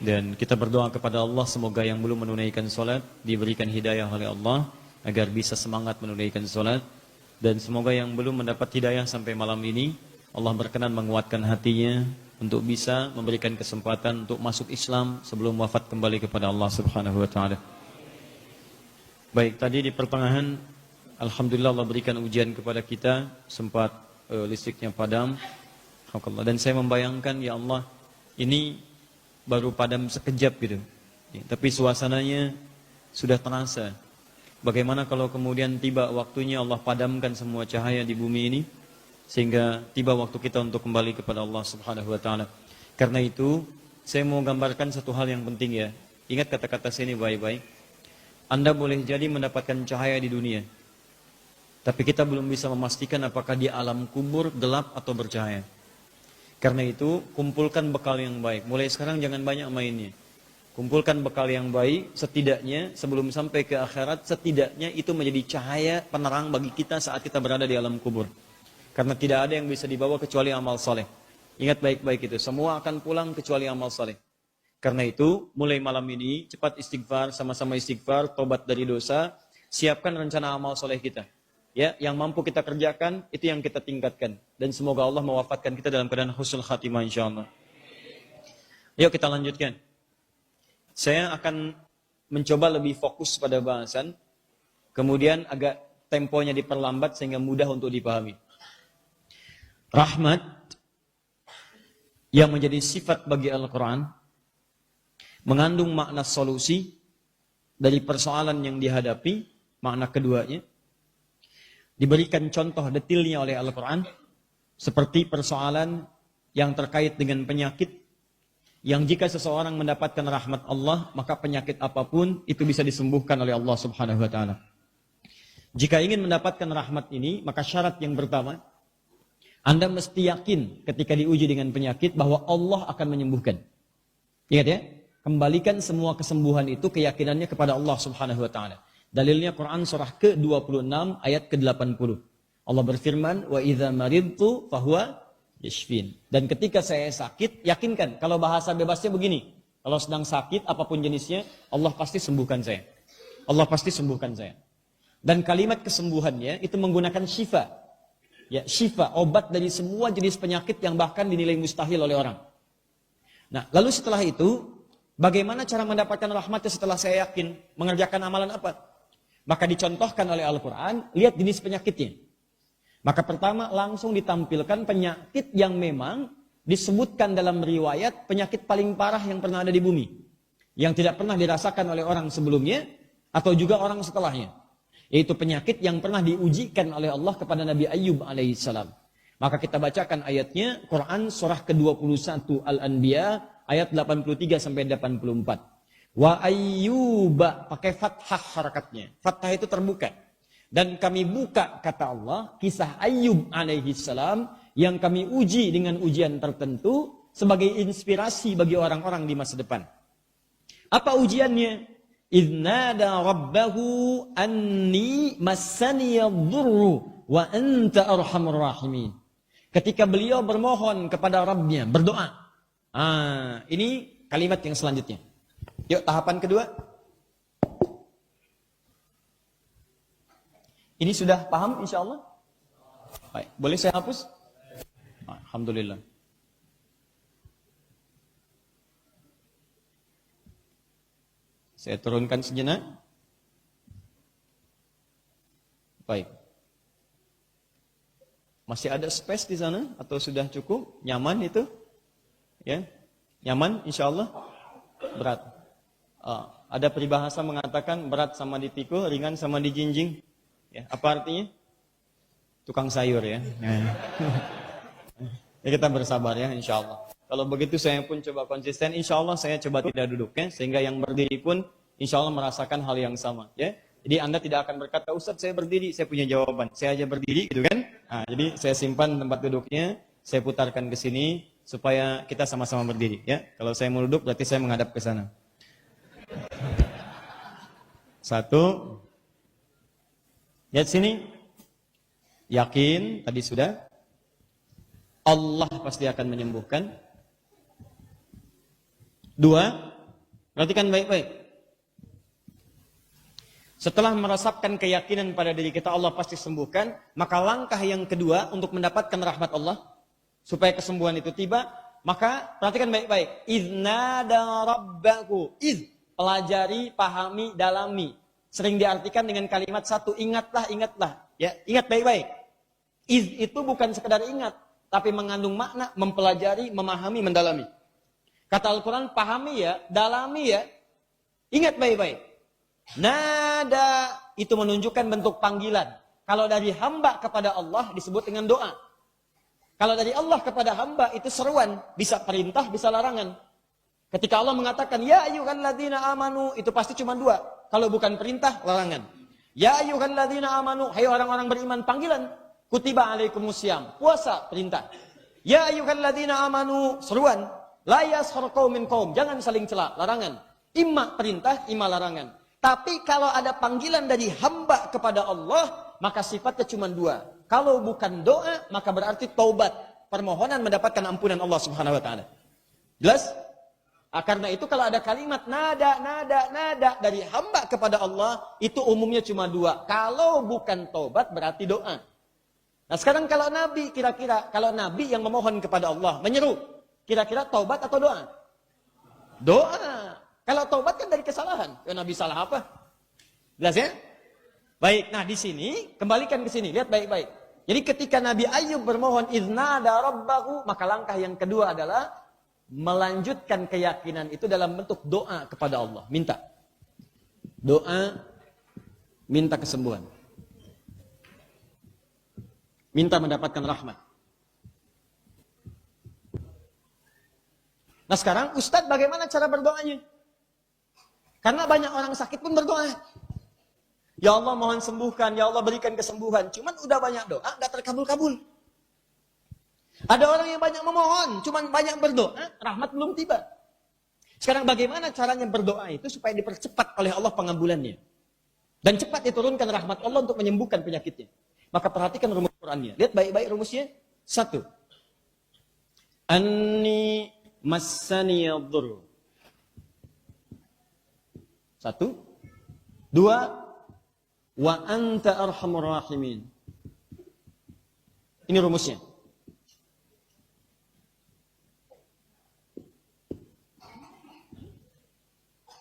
Dan kita berdoa kepada Allah semoga yang belum menunaikan salat diberikan hidayah oleh Allah agar bisa semangat menunaikan salat, dan semoga yang belum mendapat hidayah sampai malam ini Allah berkenan menguatkan hatinya untuk bisa memberikan kesempatan untuk masuk Islam sebelum wafat kembali kepada Allah Subhanahu wa taala. Baik, tadi di pertengahan alhamdulillah Allah berikan ujian kepada kita, sempat listriknya padam. Dan saya membayangkan, ya Allah, ini baru padam sekejap gitu. Ya, tapi suasananya sudah terasa. Bagaimana kalau kemudian tiba waktunya Allah padamkan semua cahaya di bumi ini, sehingga tiba waktu kita untuk kembali kepada Allah Subhanahu wa taala. Karena itu, saya mau gambarkan satu hal yang penting ya. Ingat kata-kata saya ini baik-baik. Anda boleh jadi mendapatkan cahaya di dunia, tapi kita belum bisa memastikan apakah di alam kubur gelap atau bercahaya. Karena itu, kumpulkan bekal yang baik. Mulai sekarang jangan banyak mainnya. Kumpulkan bekal yang baik, setidaknya sebelum sampai ke akhirat, setidaknya itu menjadi cahaya penerang bagi kita saat kita berada di alam kubur. Karena tidak ada yang bisa dibawa kecuali amal saleh. Ingat baik-baik itu, semua akan pulang kecuali amal saleh. Karena itu, mulai malam ini, cepat istighfar, sama-sama istighfar, tobat dari dosa, siapkan rencana amal saleh kita. Ya, yang mampu kita kerjakan, itu yang kita tingkatkan. Dan semoga Allah mewafatkan kita dalam keadaan husnul khatimah insyaAllah. Yuk kita lanjutkan. Saya akan mencoba lebih fokus pada bahasan, kemudian agak temponya diperlambat sehingga mudah untuk dipahami. Rahmat yang menjadi sifat bagi Al-Quran mengandung makna solusi dari persoalan yang dihadapi. Makna keduanya diberikan contoh detilnya oleh Al-Quran, seperti persoalan yang terkait dengan penyakit, yang jika seseorang mendapatkan rahmat Allah, maka penyakit apapun itu bisa disembuhkan oleh Allah Subhanahu wa taala. Jika ingin mendapatkan rahmat ini, maka syarat yang pertama, Anda mesti yakin ketika diuji dengan penyakit bahwa Allah akan menyembuhkan. Ingat ya, kembalikan semua kesembuhan itu keyakinannya kepada Allah Subhanahu wa taala. Dalilnya Quran surah ke-26 ayat ke-80. Allah berfirman, "Wa idza maridtu fahuwa yashfin." Dan ketika saya sakit, yakinkan, kalau bahasa bebasnya begini, kalau sedang sakit apapun jenisnya, Allah pasti sembuhkan saya. Allah pasti sembuhkan saya. Dan kalimat kesembuhannya itu menggunakan syifa. Ya, syifa, obat dari semua jenis penyakit yang bahkan dinilai mustahil oleh orang. Nah, lalu setelah itu, bagaimana cara mendapatkan rahmatnya setelah saya yakin? Mengerjakan amalan apa? Maka dicontohkan oleh Al-Quran, lihat jenis penyakitnya. Maka pertama langsung ditampilkan penyakit yang memang disebutkan dalam riwayat penyakit paling parah yang pernah ada di bumi. Yang tidak pernah dirasakan oleh orang sebelumnya atau juga orang setelahnya. Yaitu penyakit yang pernah diujikan oleh Allah kepada Nabi Ayyub alaihissalam. Maka kita bacakan ayatnya, Quran surah ke-21 Al-Anbiya ayat 83 sampai 84. Wa ayyuba, pakai fathah harakatnya. Fathah itu terbuka. Dan kami buka, kata Allah, kisah Ayyub alaihissalam yang kami uji dengan ujian tertentu sebagai inspirasi bagi orang-orang di masa depan. Apa ujiannya? Idnada rabbahu anni massaniyadurru wa anta arhamur rahimin. Ketika beliau bermohon kepada Rabbnya, berdoa. Ini kalimat yang selanjutnya. Yuk, tahapan kedua. Ini sudah paham insya Allah? Baik, boleh saya hapus? Alhamdulillah. Saya turunkan sejenak. Baik. Masih ada space di sana atau sudah cukup? Nyaman itu? Ya, nyaman insya Allah? Berat. Ada peribahasa mengatakan berat sama dipikul, ringan sama dijinjing. Ya, apa artinya? Tukang sayur ya. Ya, kita bersabar ya insya Allah. Kalau begitu saya pun coba konsisten, insya Allah saya coba tidak duduk ya, sehingga yang berdiri pun insya Allah merasakan hal yang sama ya. Jadi Anda tidak akan berkata, Ustaz saya berdiri, saya punya jawaban, saya aja berdiri gitu kan. Jadi saya simpan tempat duduknya, saya putarkan ke sini supaya kita sama-sama berdiri ya. Kalau saya mau duduk berarti saya menghadap ke sana. Satu. Lihat sini. Yakin, tadi sudah. Allah pasti akan menyembuhkan. Dua, perhatikan baik-baik. Setelah merasakan keyakinan pada diri kita Allah pasti sembuhkan, maka langkah yang kedua untuk mendapatkan rahmat Allah, supaya kesembuhan itu tiba, maka perhatikan baik-baik. Idnada rabbahu. Pelajari, pahami, dalami. Sering diartikan dengan kalimat satu, ingatlah, ingatlah. Ya, ingat baik-baik. Itu bukan sekedar ingat, tapi mengandung makna mempelajari, memahami, mendalami. Kata Al-Quran, pahami ya, dalami ya, ingat baik-baik. Nada itu menunjukkan bentuk panggilan. Kalau dari hamba kepada Allah disebut dengan doa. Kalau dari Allah kepada hamba itu seruan, bisa perintah, bisa larangan. Ketika Allah mengatakan, ya ayyuhalladzina amanu, itu pasti cuma dua. Kalau bukan perintah, larangan. Ya ayyuhalladzina amanu, hai orang-orang beriman, panggilan. Kutiba alaikumusiyam, puasa, perintah. Ya ayyuhalladzina amanu, seruan. La yaskhar qaumin qaum, jangan saling cela, larangan. Imma perintah, imma larangan. Tapi kalau ada panggilan dari hamba kepada Allah, maka sifatnya cuma dua. Kalau bukan doa, maka berarti taubat, permohonan mendapatkan ampunan Allah Subhanahu wa taala. Jelas? Karena itu kalau ada kalimat nada dari hamba kepada Allah, itu umumnya cuma dua. Kalau bukan taubat berarti doa. Nah sekarang kalau Nabi, kira-kira kalau Nabi yang memohon kepada Allah, menyeru, kira-kira taubat atau doa? Doa. Kalau taubat kan dari kesalahan. Ya Nabi salah apa? Jelas ya? Baik, nah di sini, kembalikan ke sini, lihat baik-baik. Jadi ketika Nabi Ayub bermohon iznada rabbahu, maka langkah yang kedua adalah melanjutkan keyakinan itu dalam bentuk doa kepada Allah. Minta. Doa, minta kesembuhan. Minta mendapatkan rahmat. Nah sekarang Ustadz bagaimana cara berdoanya? Karena banyak orang sakit pun berdoa. Ya Allah mohon sembuhkan, ya Allah berikan kesembuhan. Cuman udah banyak doa, gak terkabul-kabul. Ada orang yang banyak memohon, cuman banyak berdoa, rahmat belum tiba. Sekarang bagaimana caranya berdoa itu supaya dipercepat oleh Allah pengabulannya. Dan cepat diturunkan rahmat Allah untuk menyembuhkan penyakitnya. Maka perhatikan rumus Qurannya. Lihat baik-baik rumusnya. 1. Anni massaniyadhur. 1. 2. Wa anta arhamur rahimin. Ini rumusnya.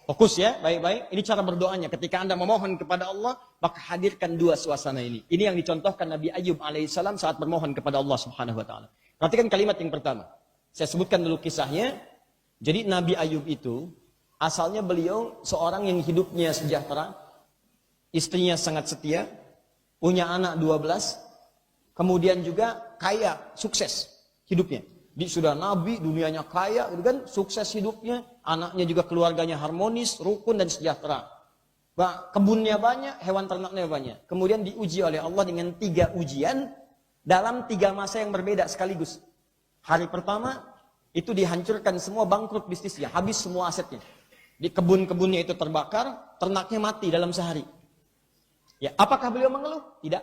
Fokus ya, baik-baik. Ini cara berdoanya. Ketika Anda memohon kepada Allah, maka hadirkan dua suasana ini. Ini yang dicontohkan Nabi Ayub alaihissalam saat bermohon kepada Allah subhanahu wa ta'ala. Perhatikan kalimat yang pertama. Saya sebutkan dulu kisahnya. Jadi Nabi Ayub itu, asalnya beliau seorang yang hidupnya sejahtera, istrinya sangat setia, punya anak 12, kemudian juga kaya, sukses hidupnya. Dia sudah nabi, dunianya kaya, gitu kan, sukses hidupnya, anaknya juga keluarganya harmonis, rukun dan sejahtera. Kebunnya banyak, hewan ternaknya banyak. Kemudian diuji oleh Allah dengan 3 ujian dalam 3 masa yang berbeda sekaligus. Hari pertama itu dihancurkan semua, bangkrut bisnisnya, habis semua asetnya. Di kebun-kebunnya itu terbakar, ternaknya mati dalam sehari. Ya, apakah beliau mengeluh? Tidak.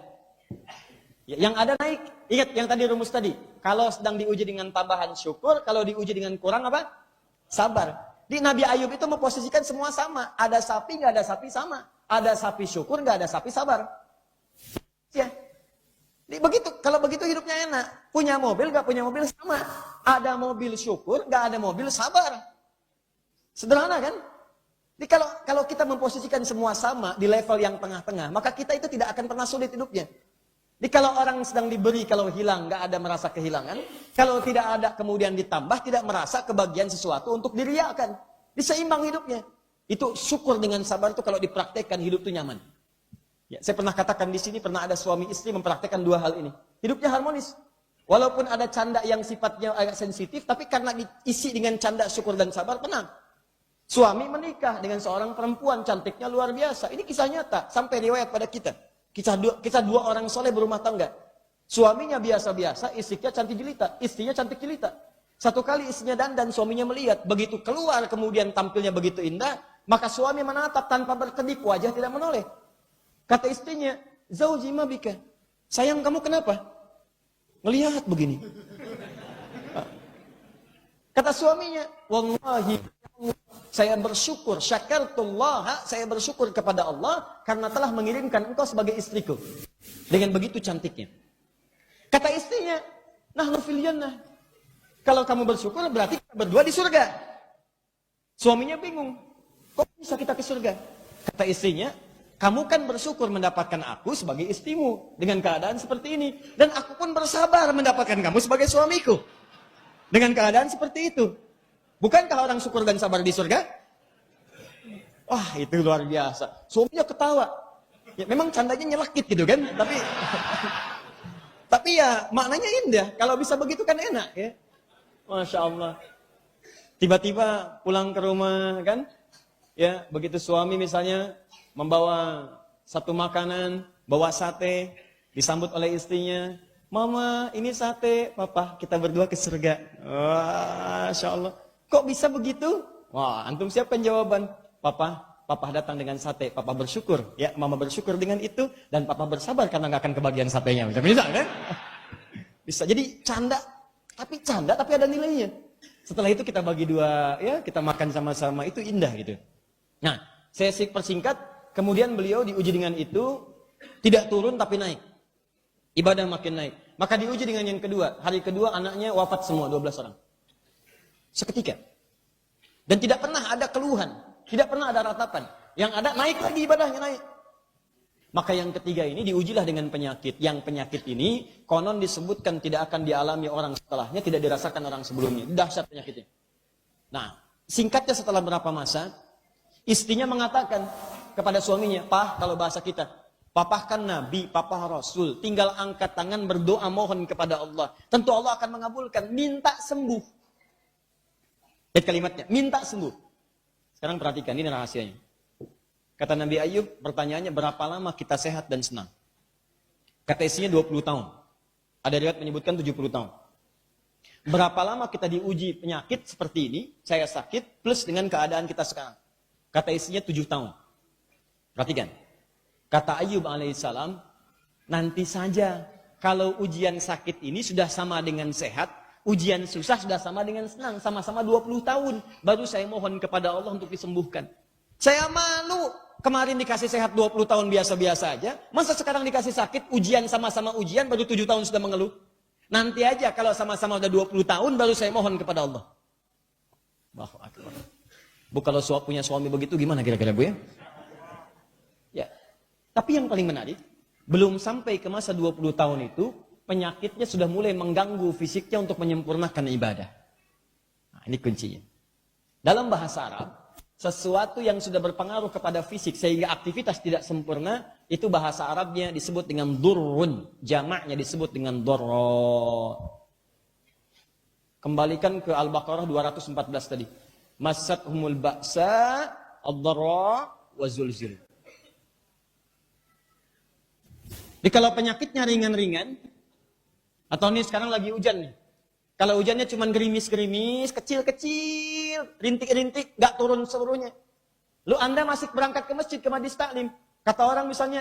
Ya, yang ada naik. Ingat yang tadi rumus tadi. Kalau sedang diuji dengan tambahan syukur, kalau diuji dengan kurang apa? Sabar. Di Nabi Ayub itu memposisikan semua sama. Ada sapi, nggak ada sapi sama. Ada sapi syukur, nggak ada sapi sabar. Ya. Begitu. Kalau begitu hidupnya enak. Punya mobil, nggak punya mobil sama. Ada mobil syukur, nggak ada mobil sabar. Sederhana kan? Jadi kalau kita memposisikan semua sama di level yang tengah-tengah, maka kita itu tidak akan pernah sulit hidupnya. Jadi kalau orang sedang diberi, kalau hilang, nggak ada merasa kehilangan. Kalau tidak ada, kemudian ditambah, tidak merasa kebagian sesuatu untuk diriakan. Diseimbang hidupnya. Itu syukur dengan sabar itu kalau dipraktekkan, hidup itu nyaman. Ya, saya pernah katakan di sini, pernah ada suami istri mempraktekkan 2 hal ini. Hidupnya harmonis. Walaupun ada canda yang sifatnya agak sensitif, tapi karena diisi dengan canda syukur dan sabar, tenang. Suami menikah dengan seorang perempuan, cantiknya luar biasa. Ini kisah nyata, sampai riwayat pada kita. Kisah 2 orang soleh berumah tangga. Suaminya biasa-biasa, istrinya cantik jelita. Istrinya cantik jelita. Satu kali istrinya dandan, suaminya melihat. Begitu keluar, kemudian tampilnya begitu indah. Maka suami menatap tanpa berkedip, wajah tidak menoleh. Kata istrinya, Zauji ma bika. Sayang kamu kenapa? Ngelihat begini. Kata suaminya, Wallahi, saya bersyukur, syakartullah, saya bersyukur kepada Allah karena telah mengirimkan engkau sebagai istriku. Dengan begitu cantiknya. Kata istrinya, nahnu fil jannah. Kalau kamu bersyukur berarti kita berdua di surga. Suaminya bingung, kok bisa kita ke surga? Kata istrinya, kamu kan bersyukur mendapatkan aku sebagai istrimu dengan keadaan seperti ini. Dan aku pun bersabar mendapatkan kamu sebagai suamiku. Dengan keadaan seperti itu. Bukankah orang syukur dan sabar di surga? Wah, itu luar biasa. Suaminya ketawa. Ya, memang candanya nyelekit gitu kan. Tapi ya maknanya indah. Kalau bisa begitu kan enak ya. Masya Allah. Tiba-tiba pulang ke rumah kan. Ya, begitu suami misalnya membawa satu makanan, bawa sate, disambut oleh istrinya. Mama, ini sate. Papa, kita berdua ke surga. Wah, Masya Allah. Kok bisa begitu? Wah, antum siapkan jawaban. Papa datang dengan sate. Papa bersyukur. Ya, Mama bersyukur dengan itu. Dan Papa bersabar karena nggak akan kebagian satenya. Bisa kan? Bisa. Jadi canda tapi ada nilainya. Setelah itu kita bagi 2, ya kita makan sama-sama. Itu indah gitu. Nah, saya persingkat. Kemudian beliau diuji dengan itu. Tidak turun tapi naik. Ibadah makin naik. Maka diuji dengan yang kedua. Hari kedua anaknya wafat semua 12 orang. Seketika. Dan tidak pernah ada keluhan. Tidak pernah ada ratapan. Yang ada naik lagi ibadahnya naik. Maka yang ketiga ini diujilah dengan penyakit. Yang penyakit ini konon disebutkan tidak akan dialami orang setelahnya, tidak dirasakan orang sebelumnya. Dahsyat penyakitnya. Nah, singkatnya setelah berapa masa, istrinya mengatakan kepada suaminya, "Pah, kalau bahasa kita, Papa kan Nabi, Papa Rasul, tinggal angkat tangan berdoa mohon kepada Allah. Tentu Allah akan mengabulkan, minta sembuh." Lihat kalimatnya, minta sembuh. Sekarang perhatikan, ini rahasianya. Kata Nabi Ayub, pertanyaannya berapa lama kita sehat dan senang? Kata istrinya 20 tahun. Ada riwayat menyebutkan 70 tahun. Berapa lama kita diuji penyakit seperti ini, saya sakit, plus dengan keadaan kita sekarang. Kata istrinya 7 tahun. Perhatikan. Kata Ayub alaihissalam, nanti saja kalau ujian sakit ini sudah sama dengan sehat, ujian susah sudah sama dengan senang, sama-sama 20 tahun. Baru saya mohon kepada Allah untuk disembuhkan. Saya malu, kemarin dikasih sehat 20 tahun biasa-biasa aja, masa sekarang dikasih sakit, ujian sama-sama ujian, baru 7 tahun sudah mengeluh. Nanti aja kalau sama-sama udah 20 tahun, baru saya mohon kepada Allah. Allahu Akbar. Bu, kalau punya suami begitu gimana kira-kira Bu ya? Ya. Tapi yang paling menarik, belum sampai ke masa 20 tahun itu, penyakitnya sudah mulai mengganggu fisiknya untuk menyempurnakan ibadah. Nah, ini kuncinya. Dalam bahasa Arab, sesuatu yang sudah berpengaruh kepada fisik sehingga aktivitas tidak sempurna, itu bahasa Arabnya disebut dengan durrun. Jamaknya disebut dengan dorro. Kembalikan ke Al-Baqarah 214 tadi. Masathumul ba'sa, ad-dharra, wa zulzil. Jadi kalau penyakitnya ringan-ringan, atau ini sekarang lagi hujan nih. Kalau hujannya cuma gerimis-gerimis, kecil-kecil, rintik-rintik, gak turun seluruhnya. Lu Anda masih berangkat ke masjid, ke majlis taklim. Kata orang misalnya,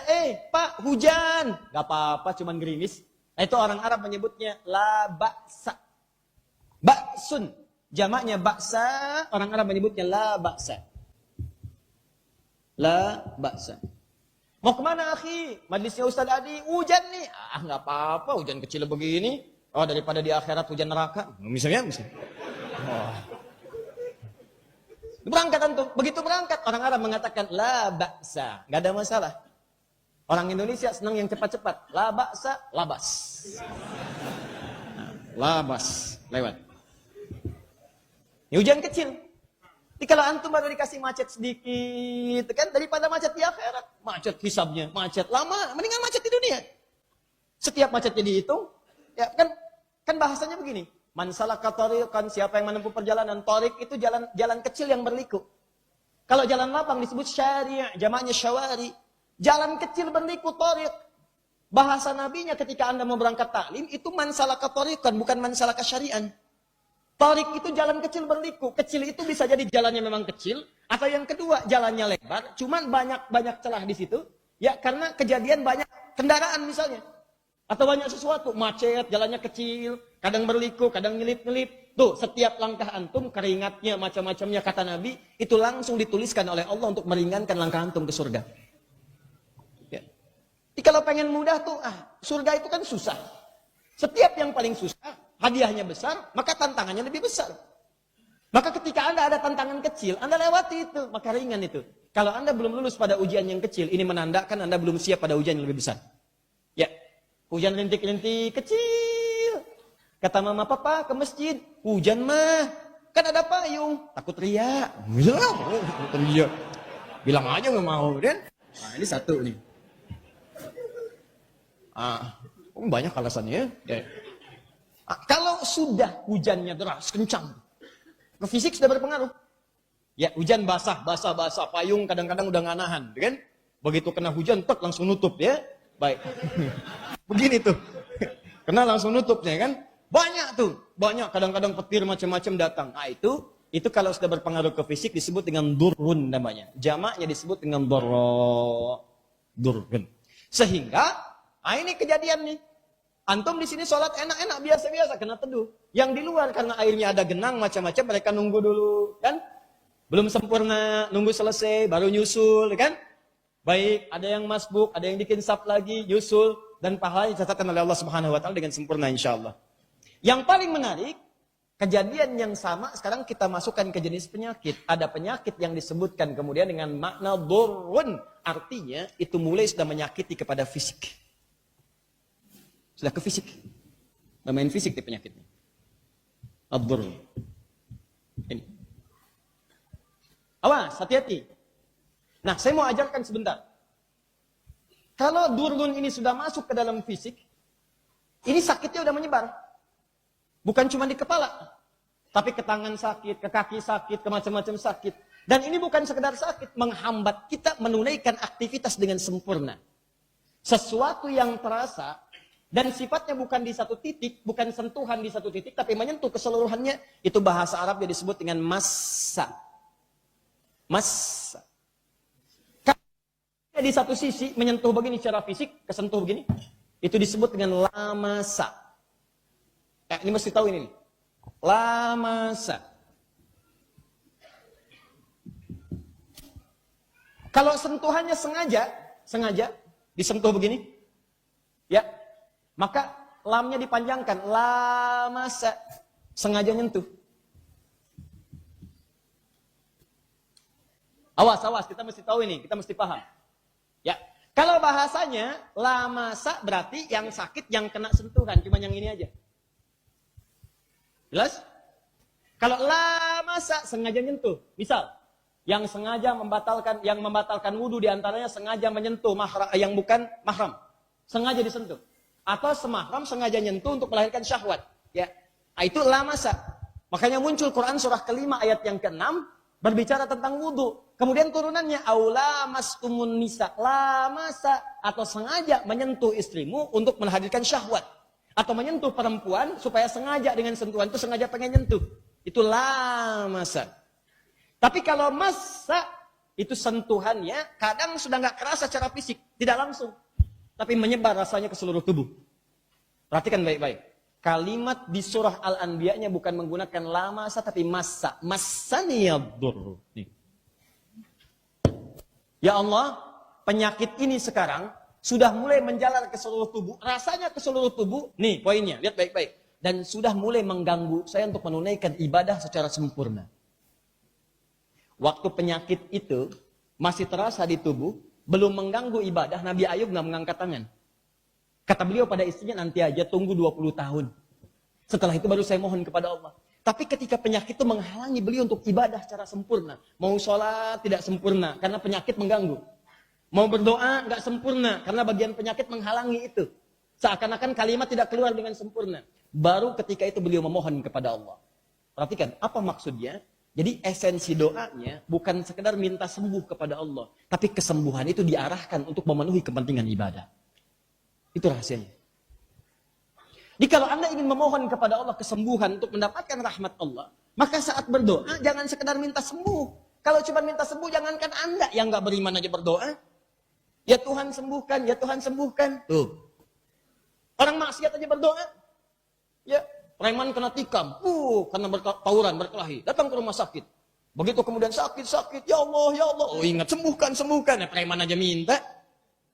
Pak, hujan. Gak apa-apa, cuma gerimis. Nah, itu orang Arab menyebutnya la ba'sa. Ba'sun. Jamaknya ba'sa, orang Arab menyebutnya la ba'sa. La ba'sa. Mau kemana, akhi? Majlisnya Ustaz Adi, hujan nih. Ah, gak apa-apa, hujan kecil begini. Oh, daripada di akhirat hujan neraka. Misalnya. Oh. Berangkat antum. Begitu berangkat, orang Arab mengatakan la ba'sa. Gak ada masalah. Orang Indonesia senang yang cepat-cepat. La ba'sa, labas. Labas. Lewat. Ini hujan kecil. Jadi kalau antum baru dikasih macet sedikit, kan daripada macet di akhirat. Macet hisabnya, macet lama. Mendingan macet di dunia. Setiap macetnya dihitung. Ya kan bahasanya begini. Man salaka tariqan, siapa yang menempuh perjalanan, tariq itu jalan kecil yang berliku. Kalau jalan lapang disebut syari', jamaknya syawari. Jalan kecil berliku tariq. Bahasa nabinya ketika Anda mau berangkat taklim itu man salaka tariqan, bukan man salaka syari'an. Tariq itu jalan kecil berliku. Kecil itu bisa jadi jalannya memang kecil, atau yang kedua jalannya lebar, cuman banyak celah di situ. Ya karena kejadian banyak kendaraan misalnya. Atau banyak sesuatu, macet, jalannya kecil, kadang berliku, kadang nyelip-nyelip. Tuh, setiap langkah antum, keringatnya, macam-macamnya, kata Nabi, itu langsung dituliskan oleh Allah untuk meringankan langkah antum ke surga. Ya. Jadi kalau pengen mudah tuh, surga itu kan susah. Setiap yang paling susah, hadiahnya besar, maka tantangannya lebih besar. Maka ketika Anda ada tantangan kecil, Anda lewati itu, maka ringan itu. Kalau Anda belum lulus pada ujian yang kecil, ini menandakan Anda belum siap pada ujian yang lebih besar. Ya. Hujan rintik-rintik kecil. Kata mama, papa ke masjid. Hujan mah. Kan ada payung. Takut riak. Takut riak. Bilang aja gak mau. Kan? Nah ini satu nih. Banyak alasannya. Ya. Kalau sudah hujannya deras, kencang. Ke fisik sudah berpengaruh. Ya hujan basah. Payung kadang-kadang udah gak nahan. Kan? Begitu kena hujan, tek langsung nutup ya. Baik. Begini tuh. Kena langsung nutupnya kan. Banyak tuh. Banyak. Kadang-kadang petir macam-macam datang. Nah itu kalau sudah berpengaruh ke fisik disebut dengan durrun namanya. Jamaknya disebut dengan dorro. Durrun. Sehingga, ini kejadian nih. Antum di sini sholat enak-enak, biasa-biasa, kena teduh. Yang di luar karena airnya ada genang macam-macam, mereka nunggu dulu. Kan? Belum sempurna, nunggu selesai, baru nyusul. Kan? Baik, ada yang masbuk, ada yang bikin saf lagi, yusul, dan pahala dicatatkan oleh Allah Subhanahu wa taala dengan sempurna insyaallah. Yang paling menarik, kejadian yang sama sekarang kita masukkan ke jenis penyakit. Ada penyakit yang disebutkan kemudian dengan makna durrun. artinya itu mulai sudah menyakiti kepada fisik. Sudah ke fisik. Bermain fisik di penyakitnya. Ad-dur. Ini. Awas, hati-hati. Nah, saya mau ajarkan sebentar. Kalau durun ini sudah masuk ke dalam fisik, ini sakitnya udah menyebar. Bukan cuma di kepala. Tapi ke tangan sakit, ke kaki sakit, ke macam-macam sakit. Dan ini bukan sekedar sakit, menghambat kita menunaikan aktivitas dengan sempurna. Sesuatu yang terasa, dan sifatnya bukan di satu titik, bukan sentuhan di satu titik, tapi menyentuh keseluruhannya, itu bahasa Arab yang disebut dengan massa. Massa. Kalau di satu sisi, menyentuh begini secara fisik, kesentuh begini, itu disebut dengan lamasa. Ini mesti tahu ini nih. Lamasa. Kalau sentuhannya sengaja disentuh begini, ya, maka lamnya dipanjangkan, lamasa, sengaja nyentuh. Awas, kita mesti tahu ini, kita mesti paham. Ya, kalau bahasanya lamasa berarti yang sakit yang kena sentuhan, cuma yang ini aja. Jelas? Kalau lamasa sengaja nyentuh, misal yang sengaja membatalkan wudu diantaranya sengaja menyentuh mahram yang bukan mahram, sengaja disentuh, atau semahram sengaja nyentuh untuk melahirkan syahwat, ya, itu lamasa. Makanya muncul Quran surah kelima ayat yang ke-6 berbicara tentang wudu. Kemudian turunannya aula mastumun nisa, lamasa, atau sengaja menyentuh istrimu untuk melahirkan syahwat. Atau menyentuh perempuan supaya sengaja dengan sentuhan itu sengaja pengen nyentuh. Itu lamasa. Tapi kalau massa, itu sentuhannya kadang sudah nggak kerasa secara fisik. Tidak langsung. Tapi menyebar rasanya ke seluruh tubuh. Perhatikan baik-baik. Kalimat di surah Al-Anbiya-nya bukan menggunakan lamasa tapi massa. Massaniyaddur. Ya Allah, penyakit ini sekarang sudah mulai menjalar ke seluruh tubuh, rasanya ke seluruh tubuh, nih poinnya, lihat baik-baik. Dan sudah mulai mengganggu saya untuk menunaikan ibadah secara sempurna. Waktu penyakit itu masih terasa di tubuh, belum mengganggu ibadah, Nabi Ayub nggak mengangkat tangan. Kata beliau pada istrinya, nanti aja tunggu 20 tahun. Setelah itu baru saya mohon kepada Allah. Tapi ketika penyakit itu menghalangi beliau untuk ibadah secara sempurna. Mau sholat tidak sempurna, karena penyakit mengganggu. Mau berdoa nggak sempurna karena bagian penyakit menghalangi itu. Seakan-akan kalimat tidak keluar dengan sempurna. Baru ketika itu beliau memohon kepada Allah. Perhatikan apa maksudnya? Jadi esensi doanya bukan sekedar minta sembuh kepada Allah, tapi kesembuhan itu diarahkan untuk memenuhi kepentingan ibadah. Itu rahasianya. Jadi kalau Anda ingin memohon kepada Allah kesembuhan untuk mendapatkan rahmat Allah, maka saat berdoa jangan sekedar minta sembuh. Kalau cuma minta sembuh, jangankan Anda yang nggak beriman aja berdoa. Ya Tuhan sembuhkan, ya Tuhan sembuhkan. Tuh. Orang maksiat aja berdoa. Ya, preman kena tikam. Karena tawuran, berkelahi. Datang ke rumah sakit. Begitu kemudian sakit. Ya Allah. Oh ingat, sembuhkan. Ya preman aja minta.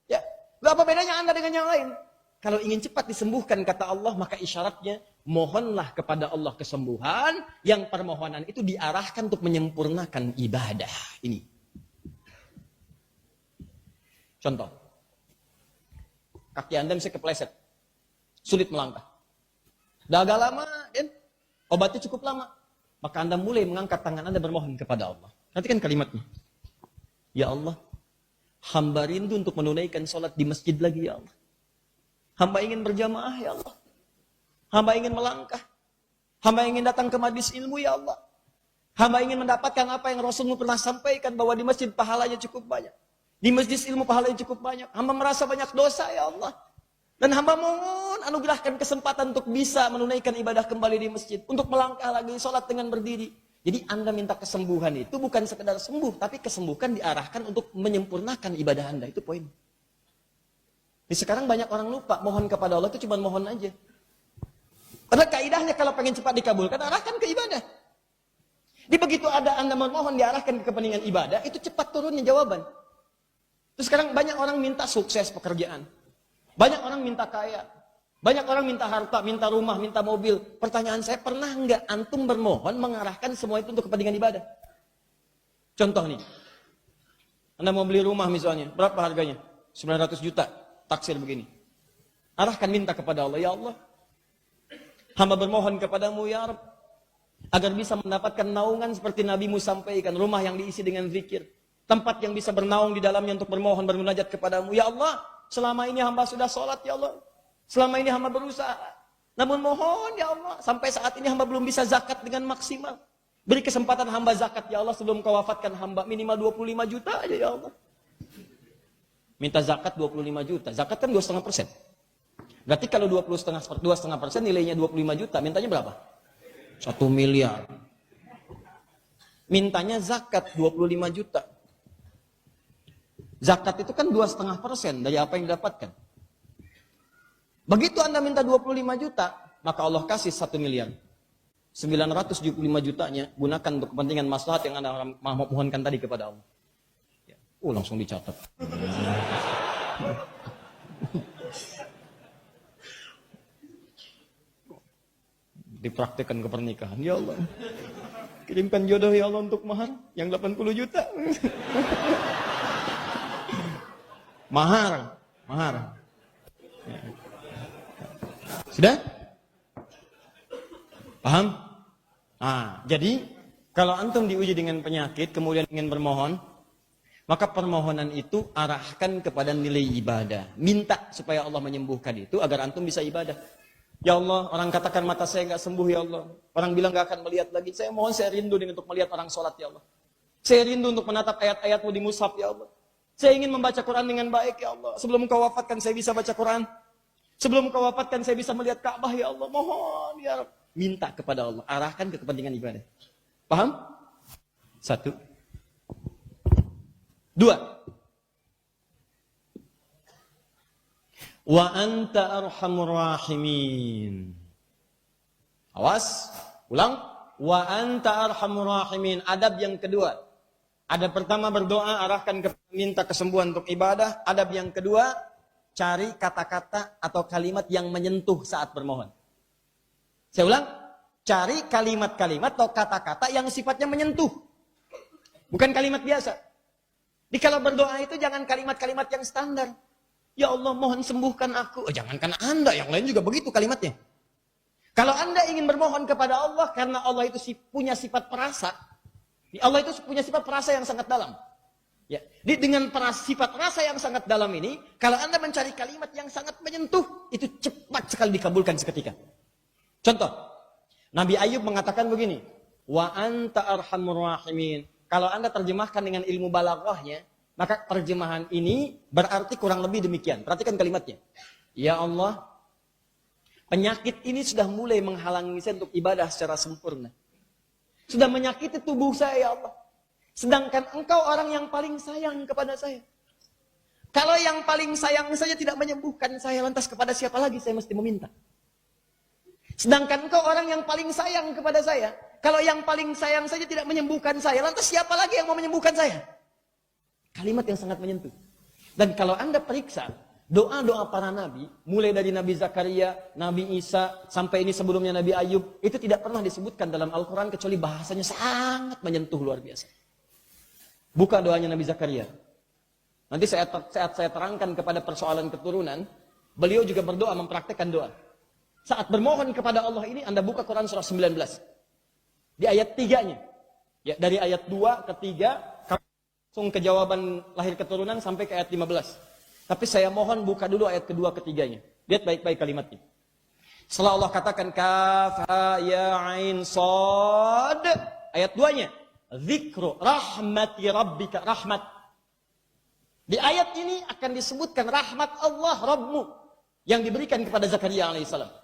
Ya, apa bedanya Anda dengan yang lain? Kalau ingin cepat disembuhkan, kata Allah, maka isyaratnya, mohonlah kepada Allah kesembuhan, yang permohonan itu diarahkan untuk menyempurnakan ibadah. Ini. Contoh, kaki Anda misalnya kepleset, sulit melangkah. Dah agak lama, dan obatnya cukup lama. Maka Anda mulai mengangkat tangan Anda bermohon kepada Allah. Perhatikan kalimatnya. Ya Allah, hamba rindu untuk menunaikan sholat di masjid lagi, ya Allah. Hamba ingin berjamaah, ya Allah. Hamba ingin melangkah. Hamba ingin datang ke majlis ilmu, ya Allah. Hamba ingin mendapatkan apa yang Rasulmu pernah sampaikan, bahwa di masjid pahalanya cukup banyak. Di masjid ilmu pahalanya cukup banyak. Hamba merasa banyak dosa, ya Allah. Dan hamba mohon anugerahkan kesempatan untuk bisa menunaikan ibadah kembali di masjid. Untuk melangkah lagi, sholat dengan berdiri. Jadi Anda minta kesembuhan itu bukan sekedar sembuh, tapi kesembuhan diarahkan untuk menyempurnakan ibadah Anda. Itu poin. Jadi sekarang banyak orang lupa, mohon kepada Allah itu cuma mohon aja. Padahal kaidahnya kalau pengen cepat dikabulkan, arahkan ke ibadah. Jadi begitu ada Anda memohon diarahkan ke kepentingan ibadah, itu cepat turunnya jawaban. Terus sekarang banyak orang minta sukses pekerjaan. Banyak orang minta kaya. Banyak orang minta harta, minta rumah, minta mobil. Pertanyaan saya, pernah nggak antum bermohon mengarahkan semua itu untuk kepentingan ibadah? Contoh nih. Anda mau beli rumah misalnya, berapa harganya? 900 juta, taksir begini. Arahkan minta kepada Allah, ya Allah, hamba bermohon kepadamu ya Rabb, agar bisa mendapatkan naungan seperti Nabimu sampaikan, rumah yang diisi dengan zikir, tempat yang bisa bernaung di dalamnya untuk bermohon, bermunajat kepadamu. Ya Allah, selama ini hamba sudah sholat ya Allah, selama ini hamba berusaha, namun mohon ya Allah, sampai saat ini hamba belum bisa zakat dengan maksimal. Beri kesempatan hamba zakat ya Allah sebelum kau wafatkan hamba, minimal 25 juta aja ya Allah. Minta zakat 25 juta, zakat kan 2,5%. Berarti kalau 2,5% nilainya 25 juta, mintanya berapa? 1 miliar. Mintanya zakat 25 juta. Zakat itu kan 2,5% dari apa yang didapatkan. Begitu Anda minta 25 juta, maka Allah kasih 1 miliar. 975 jutanya gunakan untuk kepentingan maslahat yang Anda mohonkan tadi kepada Allah. Langsung dicatat. Dipraktikkan ke pernikahan. Ya Allah, kirimkan jodoh ya Allah untuk mahar yang 80 juta. Mahar. Sudah? Paham? Nah, jadi kalau antum diuji dengan penyakit kemudian ingin bermohon, maka permohonan itu arahkan kepada nilai ibadah. Minta supaya Allah menyembuhkan itu agar antum bisa ibadah. Ya Allah, orang katakan mata saya nggak sembuh ya Allah. Orang bilang nggak akan melihat lagi. Saya mohon, saya rindu untuk melihat orang sholat ya Allah. Saya rindu untuk menatap ayat-ayatmu di mushaf ya Allah. Saya ingin membaca Quran dengan baik ya Allah. Sebelum kau wafatkan saya bisa baca Quran. Sebelum kau wafatkan saya bisa melihat Ka'bah ya Allah. Mohon ya Rabb. Minta kepada Allah. Arahkan ke kepentingan ibadah. Paham? 1. 2. Wa anta arhamur rahimin. Awas, ulang. Wa anta arhamur rahimin. Adab yang kedua. Adab pertama berdoa, arahkan ke minta kesembuhan untuk ibadah. Adab yang kedua, cari kata-kata atau kalimat yang menyentuh saat bermohon. Saya ulang, cari kalimat-kalimat atau kata-kata yang sifatnya menyentuh. Bukan kalimat biasa. Jadi kalau berdoa itu jangan kalimat-kalimat yang standar. Ya Allah, mohon sembuhkan aku. Jangankan Anda, yang lain juga begitu kalimatnya. Kalau Anda ingin bermohon kepada Allah, karena Allah itu punya sifat perasa. Allah itu punya sifat perasa yang sangat dalam. Ya. Jadi dengan sifat rasa yang sangat dalam ini, kalau Anda mencari kalimat yang sangat menyentuh, itu cepat sekali dikabulkan seketika. Contoh, Nabi Ayub mengatakan begini, wa anta arhamur rahimin. Kalau Anda terjemahkan dengan ilmu balaghahnya, maka terjemahan ini berarti kurang lebih demikian. Perhatikan kalimatnya. Ya Allah, penyakit ini sudah mulai menghalangi saya untuk ibadah secara sempurna. Sudah menyakiti tubuh saya ya Allah. Sedangkan engkau orang yang paling sayang kepada saya. Kalau yang paling sayang saja tidak menyembuhkan saya, lantas kepada siapa lagi saya mesti meminta? Sedangkan engkau orang yang paling sayang kepada saya. Kalau yang paling sayang saja tidak menyembuhkan saya, lantas siapa lagi yang mau menyembuhkan saya? Kalimat yang sangat menyentuh. Dan kalau Anda periksa doa-doa para nabi, mulai dari Nabi Zakaria, Nabi Isa, sampai ini sebelumnya Nabi Ayub, itu tidak pernah disebutkan dalam Al-Quran kecuali bahasanya sangat menyentuh luar biasa. Buka doanya Nabi Zakaria. Nanti saat saya terangkan kepada persoalan keturunan, beliau juga berdoa mempraktekkan doa. Saat bermohon kepada Allah ini, Anda buka Quran surah 19. Di ayat 3-nya. Ya, dari ayat 2 ke 3, langsung ke jawaban lahir keturunan sampai ke ayat 15. Tapi saya mohon buka dulu ayat kedua ketiganya. Lihat baik-baik kalimatnya. Setelah Allah katakan kaf ha ya ain sad, ayat 2-nya dzikru rahmati rabbika, rahmat. Di ayat ini akan disebutkan rahmat Allah Rabbmu yang diberikan kepada Zakaria alaihissalam.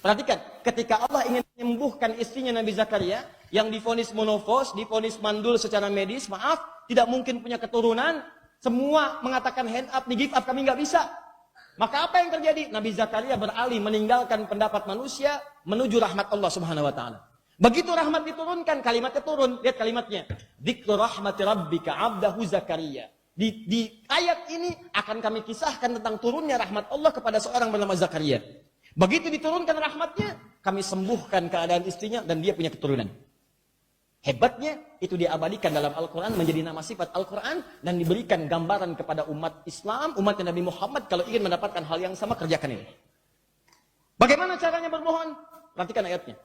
Perhatikan, ketika Allah ingin menyembuhkan istrinya Nabi Zakaria yang divonis monofos, divonis mandul secara medis, maaf, tidak mungkin punya keturunan, semua mengatakan hand up, nih give up, kami nggak bisa. Maka apa yang terjadi? Nabi Zakaria beralih meninggalkan pendapat manusia menuju rahmat Allah Subhanahu wa taala. Begitu rahmat diturunkan, kalimatnya turun. Lihat kalimatnya. Dzikru rahmati rabbika 'abdahu Zakaria. Di ayat ini akan kami kisahkan tentang turunnya rahmat Allah kepada seorang bernama Zakaria. Begitu diturunkan rahmatnya, kami sembuhkan keadaan istrinya dan dia punya keturunan. Hebatnya itu diabadikan dalam Al-Quran menjadi nama sifat Al-Quran dan diberikan gambaran kepada umat Islam, umat Nabi Muhammad kalau ingin mendapatkan hal yang sama kerjakan ini. Bagaimana caranya bermohon? Perhatikan ayatnya.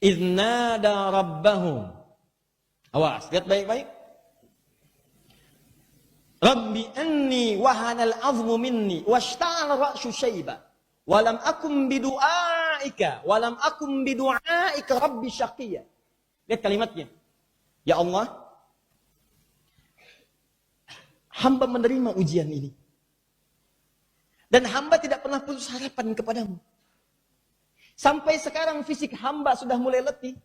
Idnada rabbahum. Awas, lihat baik-baik. Rabbi anni wahanal azmu minni washta'al ra'syu syaiba walam akum bidu'aika rabbi syaqiyya. Lihat kalimatnya. Ya Allah, hamba menerima ujian ini. Dan hamba tidak pernah putus harapan kepadamu. Sampai sekarang fisik hamba sudah mulai letih.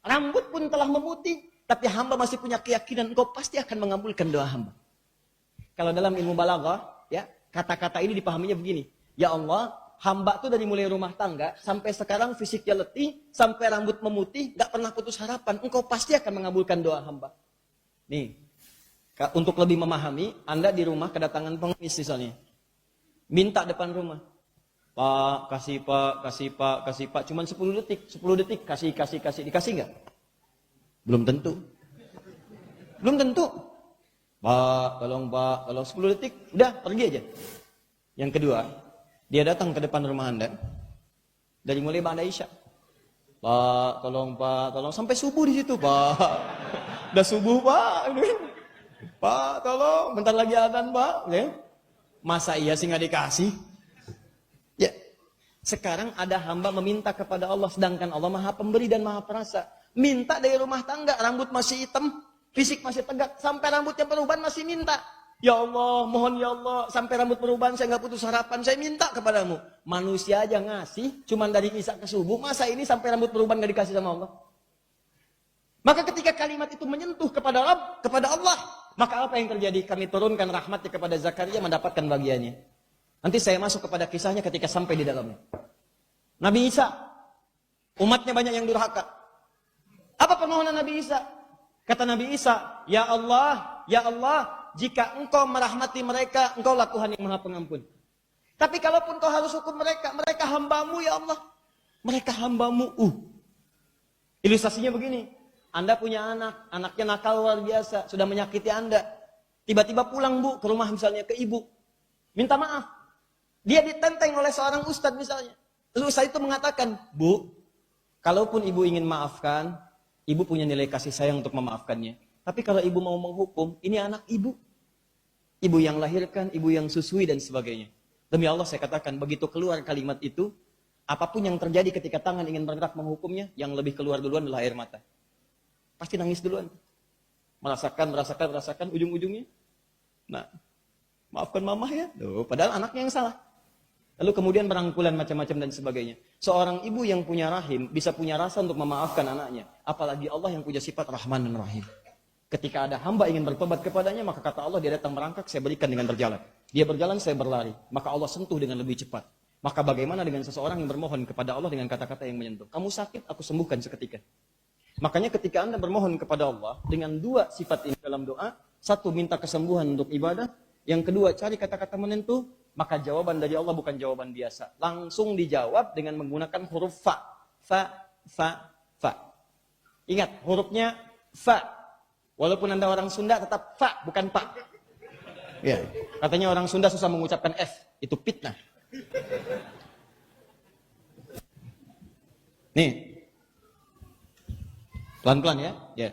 Rambut pun telah memutih. Tapi hamba masih punya keyakinan engkau pasti akan mengabulkan doa hamba. Kalau dalam ilmu balaghah, ya, kata-kata ini dipahaminya begini. Ya Allah, hamba tuh dari mulai rumah tangga sampai sekarang fisiknya letih, sampai rambut memutih, gak pernah putus harapan. Engkau pasti akan mengabulkan doa hamba. Nih, untuk lebih memahami, Anda di rumah kedatangan pengemis misalnya. Minta depan rumah. Pak, kasih pak, kasih pak, kasih pak. Cuman 10 detik, kasih. Dikasih nggak? Belum tentu. Pak, tolong 10 detik, udah pergi aja. Yang kedua, dia datang ke depan rumah Anda. Dari mulai Ba'da Isya. Pak, tolong sampai subuh di situ, Pak. Udah subuh, Pak. Pak, tolong, bentar lagi adzan, Pak. Ya. Masa iya sih nggak dikasih? Ya. Sekarang ada hamba meminta kepada Allah, sedangkan Allah Maha Pemberi dan Maha Perasa. Minta dari rumah tangga, rambut masih hitam, fisik masih tegak, sampai rambutnya perubahan masih minta. Ya Allah, mohon ya Allah, sampai rambut perubahan saya nggak putus harapan, saya minta kepadamu. Manusia aja ngasih, cuman dari Isya ke subuh, masa ini sampai rambut perubahan nggak dikasih sama Allah? Maka ketika kalimat itu menyentuh kepada Rabb, kepada Allah, maka apa yang terjadi? Kami turunkan rahmatnya kepada Zakaria mendapatkan bagiannya. Nanti saya masuk kepada kisahnya ketika sampai di dalamnya. Nabi Isa, umatnya banyak yang durhaka. Apa permohonan Nabi Isa? Kata Nabi Isa, Ya Allah, jika engkau merahmati mereka, engkaulah Tuhan yang Maha Pengampun. Tapi kalaupun kau harus hukum mereka, mereka hambamu ya Allah. Mereka hambamu. Ilustrasinya begini, Anda punya anak, anaknya nakal luar biasa, sudah menyakiti Anda. Tiba-tiba pulang Bu, ke rumah misalnya, ke ibu. Minta maaf. Dia ditenteng oleh seorang ustadz misalnya. Lalu ustadz itu mengatakan, Bu, kalaupun ibu ingin maafkan, ibu punya nilai kasih sayang untuk memaafkannya. Tapi kalau ibu mau menghukum, ini anak ibu. Ibu yang lahirkan, ibu yang susui dan sebagainya. Demi Allah saya katakan, begitu keluar kalimat itu, apapun yang terjadi ketika tangan ingin bergerak menghukumnya, yang lebih keluar duluan adalah air mata. Pasti nangis duluan. Merasakan, ujung-ujungnya. Nah, maafkan mama ya. Loh, padahal anaknya yang salah. Lalu kemudian berangkulan macam-macam dan sebagainya. Seorang ibu yang punya rahim, bisa punya rasa untuk memaafkan anaknya. Apalagi Allah yang punya sifat Rahman dan Rahim. Ketika ada hamba ingin bertobat kepadanya, maka kata Allah, dia datang merangkak, saya berikan dengan berjalan. Dia berjalan, saya berlari. Maka Allah sentuh dengan lebih cepat. Maka bagaimana dengan seseorang yang bermohon kepada Allah dengan kata-kata yang menyentuh? Kamu sakit, aku sembuhkan seketika. Makanya ketika Anda bermohon kepada Allah, dengan dua sifat ini dalam doa, satu, minta kesembuhan untuk ibadah. Yang kedua, cari kata-kata menyentuh. Maka jawaban dari Allah bukan jawaban biasa. Langsung dijawab dengan menggunakan huruf fa. Fa. Ingat, hurufnya fa. Walaupun Anda orang Sunda tetap fa, bukan pa. Ya, katanya orang Sunda susah mengucapkan F, itu fitnah. Nih, pelan-pelan ya. Ya.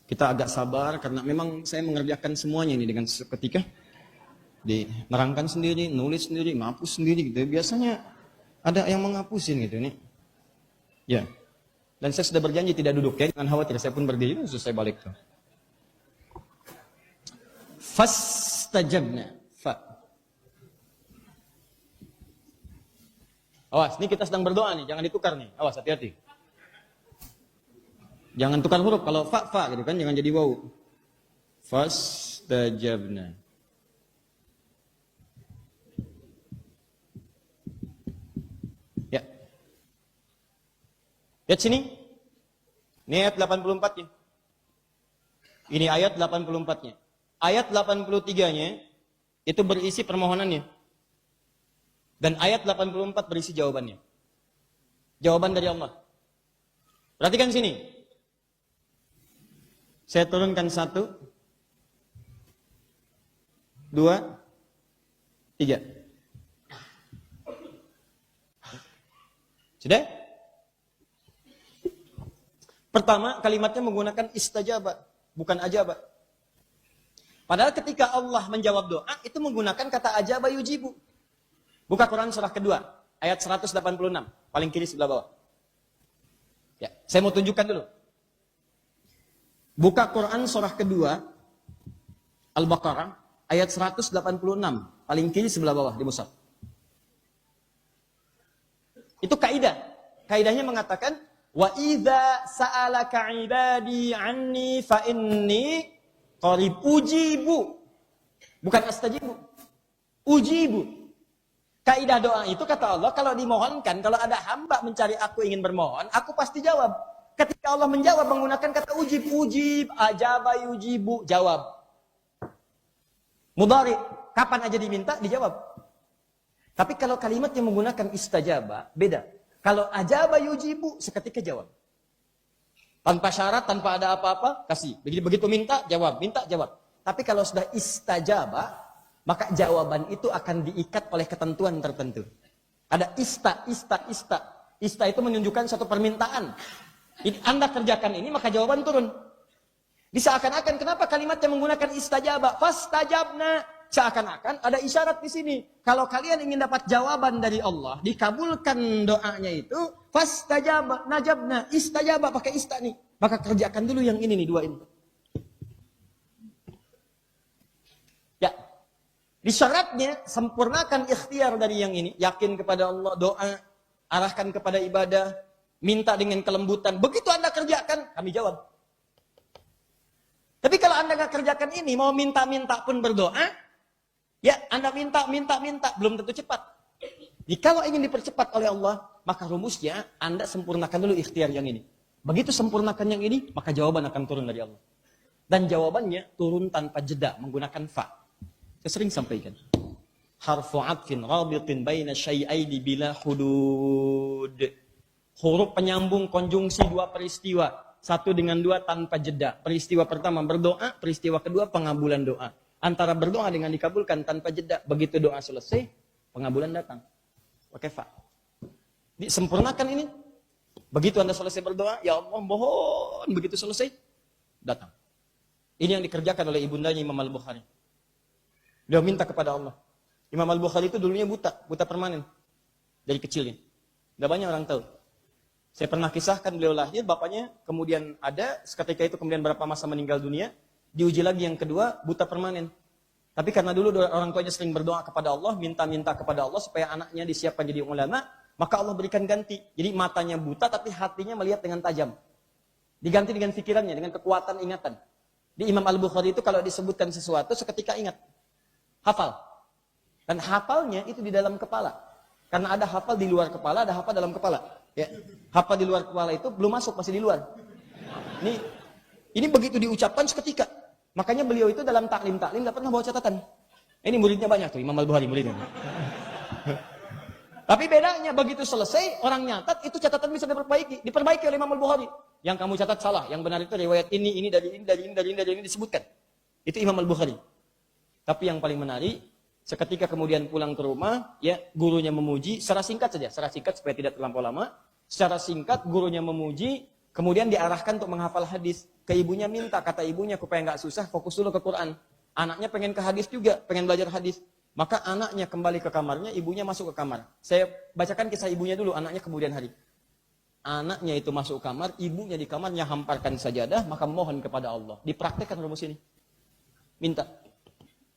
Kita agak sabar karena memang saya mengerjakan semuanya ini dengan seketika. Nerangkan sendiri, nulis sendiri, menghapus sendiri gitu. Biasanya ada yang menghapusin gitu nih. Ya. Dan saya sudah berjanji tidak duduk ya, jangan khawatir, saya pun berdiri, terus saya balik tuh. Fastajabna. Awas, ini kita sedang berdoa nih, jangan ditukar nih. Awas, hati-hati. Jangan tukar huruf, kalau fa gitu kan, jangan jadi waw. Fastajabna. Lihat sini. Ini ayat 84-nya. Ini ayat 84-nya. Ayat 83-nya itu berisi permohonannya. Dan ayat 84 berisi jawabannya. Jawaban dari Allah. Perhatikan sini. Saya turunkan 1, 2, 3. Sudah? Pertama, kalimatnya menggunakan istajaba, bukan ajaba. Padahal ketika Allah menjawab doa, itu menggunakan kata ajaba yujibu. Buka Quran surah kedua, ayat 186, paling kiri sebelah bawah. Ya, saya mau tunjukkan dulu. Buka Quran surah kedua, Al-Baqarah, ayat 186, paling kiri sebelah bawah di mushaf. Itu kaidah. Kaidahnya mengatakan, wa idza sa'alaka 'ibadi 'anni fa inni qarib ujibu. Bukan astajibu. Ujibu. Kaidah doa itu kata Allah, kalau dimohonkan, kalau ada hamba mencari aku ingin bermohon, aku pasti jawab. Ketika Allah menjawab menggunakan kata ujib, ajaba yujibu, jawab. Mudhari, kapan aja diminta, dijawab. Tapi kalau kalimat yang menggunakan istajaba, beda. Kalau ajaba yujibu, seketika jawab. Tanpa syarat, tanpa ada apa-apa, kasih. Begitu minta, jawab. Minta, jawab. Tapi kalau sudah istajaba, maka jawaban itu akan diikat oleh ketentuan tertentu. Ada ista. Ista itu menunjukkan satu permintaan. Anda kerjakan ini, maka jawaban turun. Seakan-akan, kenapa kalimat yang menggunakan istajaba? Fastajabna. Seakan-akan ada isyarat di sini. Kalau kalian ingin dapat jawaban dari Allah, dikabulkan doanya itu, fastajaba, najabna, istajaba, pakai ista nih. Maka kerjakan dulu yang ini nih, dua ini. Ya. Di syaratnya, sempurnakan ikhtiar dari yang ini. Yakin kepada Allah, doa, arahkan kepada ibadah, minta dengan kelembutan. Begitu Anda kerjakan, kami jawab. Tapi kalau Anda nggak kerjakan ini, mau minta-minta pun berdoa, ya, Anda minta, belum tentu cepat. Jadi kalau ingin dipercepat oleh Allah, maka rumusnya Anda sempurnakan dulu ikhtiar yang ini. Begitu sempurnakan yang ini, maka jawaban akan turun dari Allah. Dan jawabannya turun tanpa jeda, menggunakan fa. Saya sering sampaikan. Harfu atfin rabitin baina syai'aini bila hudud. Huruf penyambung konjungsi dua peristiwa. Satu dengan dua tanpa jeda. Peristiwa pertama berdoa, peristiwa kedua pengabulan doa. Antara berdoa dengan dikabulkan tanpa jeda. Begitu doa selesai, pengabulan datang. Pakai fa. Disempurnakan ini. Begitu Anda selesai berdoa, ya Allah mohon. Begitu selesai, datang. Ini yang dikerjakan oleh ibundanya Imam Al-Bukhari. Dia minta kepada Allah. Imam Al-Bukhari itu dulunya buta permanen. Dari kecilnya. Tidak banyak orang tahu. Saya pernah kisahkan beliau lahir, bapaknya kemudian ada, seketika itu kemudian berapa masa meninggal dunia. Diuji lagi yang kedua, buta permanen. Tapi karena dulu orang tuanya sering berdoa kepada Allah, minta-minta kepada Allah supaya anaknya disiapkan jadi ulama, maka Allah berikan ganti. Jadi matanya buta tapi hatinya melihat dengan tajam. Diganti dengan pikirannya, dengan kekuatan ingatan. Di Imam Al-Bukhari itu kalau disebutkan sesuatu seketika ingat. Hafal. Dan hafalnya itu di dalam kepala. Karena ada hafal di luar kepala, ada hafal dalam kepala. Ya. Hafal di luar kepala itu belum masuk, masih di luar. Ini begitu diucapkan seketika. Makanya beliau itu dalam taklim nggak pernah bawa catatan. Ini muridnya banyak tuh, Imam Al-Bukhari muridnya. Tapi bedanya begitu selesai orang nyatat itu catatan bisa diperbaiki oleh Imam Al-Bukhari. Yang kamu catat salah, yang benar itu riwayat ini dari ini disebutkan. Itu Imam Al-Bukhari. Tapi yang paling menarik, seketika kemudian pulang ke rumah, ya gurunya memuji secara singkat supaya tidak terlampau lama. Secara singkat gurunya memuji. Kemudian diarahkan untuk menghafal hadis. Ke ibunya minta, kata ibunya, supaya nggak susah, fokus dulu ke Quran. Anaknya pengen ke hadis juga, pengen belajar hadis. Maka anaknya kembali ke kamarnya, ibunya masuk ke kamar. Saya bacakan kisah ibunya dulu, anaknya kemudian hari. Anaknya itu masuk kamar, ibunya di kamarnya hamparkan sajadah, maka mohon kepada Allah. Dipraktekkan rumus ini. Minta.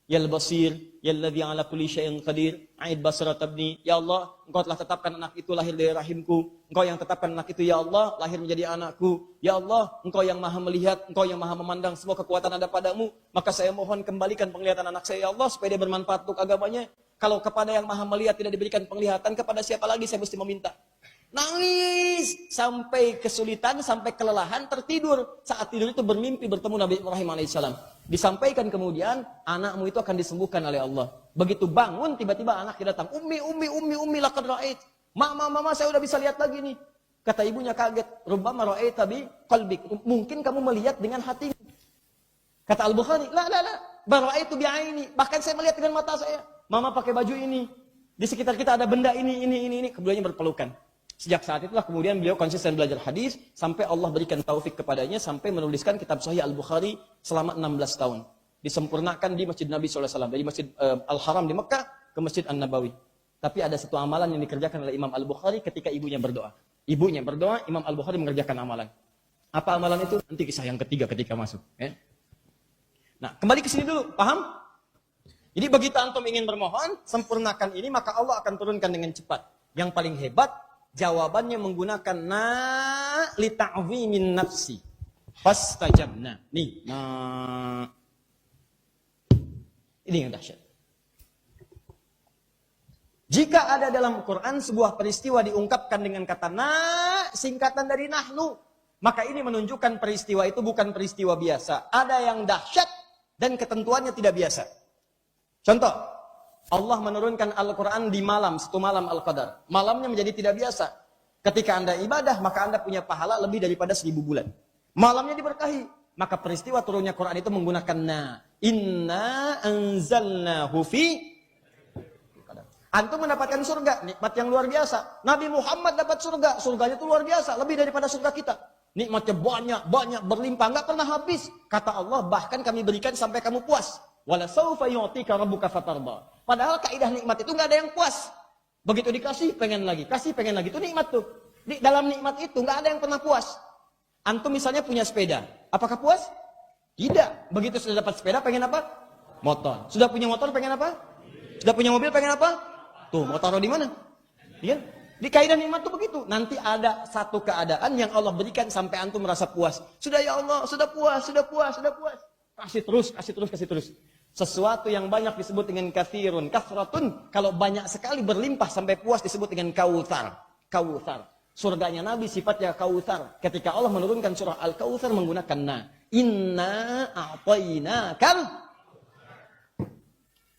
Ya Al-Basir, Ya Alladhi ala kulli syai'in qadir, a'id basrat abni. Ya Allah, Engkau telah tetapkan anak itu lahir dari rahimku. Engkau yang tetapkan anak itu, Ya Allah, lahir menjadi anakku. Ya Allah, Engkau yang maha melihat, Engkau yang maha memandang, semua kekuatan ada padamu. Maka saya mohon kembalikan penglihatan anak saya, Ya Allah, supaya dia bermanfaat untuk agamanya. Kalau kepada yang maha melihat tidak diberikan penglihatan, kepada siapa lagi saya mesti meminta? Nangis sampai kesulitan, sampai kelelahan, tertidur. Saat tidur itu bermimpi bertemu Nabi Ibrahim alaihissalam. Disampaikan kemudian, anakmu itu akan disembuhkan oleh Allah. Begitu bangun, tiba-tiba anaknya datang. Ummi, laqad ra'ait. Mama, saya udah bisa lihat lagi nih. Kata ibunya kaget. Rubbama ra'aita bi qalbik. Mungkin kamu melihat dengan hati. Kata Al-Bukhari, la, bara'aitu bi'aini. Bahkan saya melihat dengan mata saya. Mama pakai baju ini. Di sekitar kita ada benda ini. Keduanya berpelukan. Sejak saat itulah kemudian beliau konsisten belajar hadis. Sampai Allah berikan taufik kepadanya. Sampai menuliskan kitab Sahih Al-Bukhari selama 16 tahun. Disempurnakan di Masjid Nabi SAW. Dari Masjid Al-Haram di Mekah ke Masjid An-Nabawi. Tapi ada satu amalan yang dikerjakan oleh Imam Al-Bukhari ketika ibunya berdoa. Ibunya berdoa, Imam Al-Bukhari mengerjakan amalan. Apa amalan itu? Nanti kisah yang ketiga ketika masuk. Ya. Nah, kembali ke sini dulu, paham? Jadi begitu antum ingin bermohon, sempurnakan ini, maka Allah akan turunkan dengan cepat. Yang paling hebat, jawabannya menggunakan li ta'zimin nafsi. Fastajabna. Nih, ini yang dahsyat. Jika ada dalam Quran sebuah peristiwa diungkapkan dengan kata singkatan dari nahnu, maka ini menunjukkan peristiwa itu bukan peristiwa biasa. Ada yang dahsyat dan ketentuannya tidak biasa. Contoh, Allah menurunkan Al-Quran di malam, satu malam Al-Qadar. Malamnya menjadi tidak biasa. Ketika Anda ibadah, maka Anda punya pahala lebih daripada 1000 bulan. Malamnya diberkahi. Maka peristiwa turunnya Quran itu menggunakan inna anzalnahu fi. Antum mendapatkan surga, nikmat yang luar biasa. Nabi Muhammad dapat surga, surganya itu luar biasa, lebih daripada surga kita. Nikmatnya banyak, berlimpah, nggak pernah habis. Kata Allah, bahkan kami berikan sampai kamu puas. Wala saufa yu'tika rabbuka fatarda. Padahal kaidah nikmat itu nggak ada yang puas. Begitu dikasih, pengen lagi, kasih, pengen lagi. Itu nikmat tuh. Di dalam nikmat itu nggak ada yang pernah puas. Antum misalnya punya sepeda, apakah puas? Tidak. Begitu sudah dapat sepeda, pengen apa? Motor. Sudah punya motor, pengen apa? Sudah punya mobil, pengen apa? Tuh, mau taruh di mana? Ya. Di kaidah nikmat itu begitu. Nanti ada satu keadaan yang Allah berikan sampai antum merasa puas. Sudah ya Allah, sudah puas. Kasih terus. Sesuatu yang banyak disebut dengan kathirun, kathratun. Kalau banyak sekali berlimpah sampai puas disebut dengan kautsar. Kautsar. Surganya Nabi sifatnya kautsar. Ketika Allah menurunkan surah Al-Kautsar menggunakan inna a'tainakal.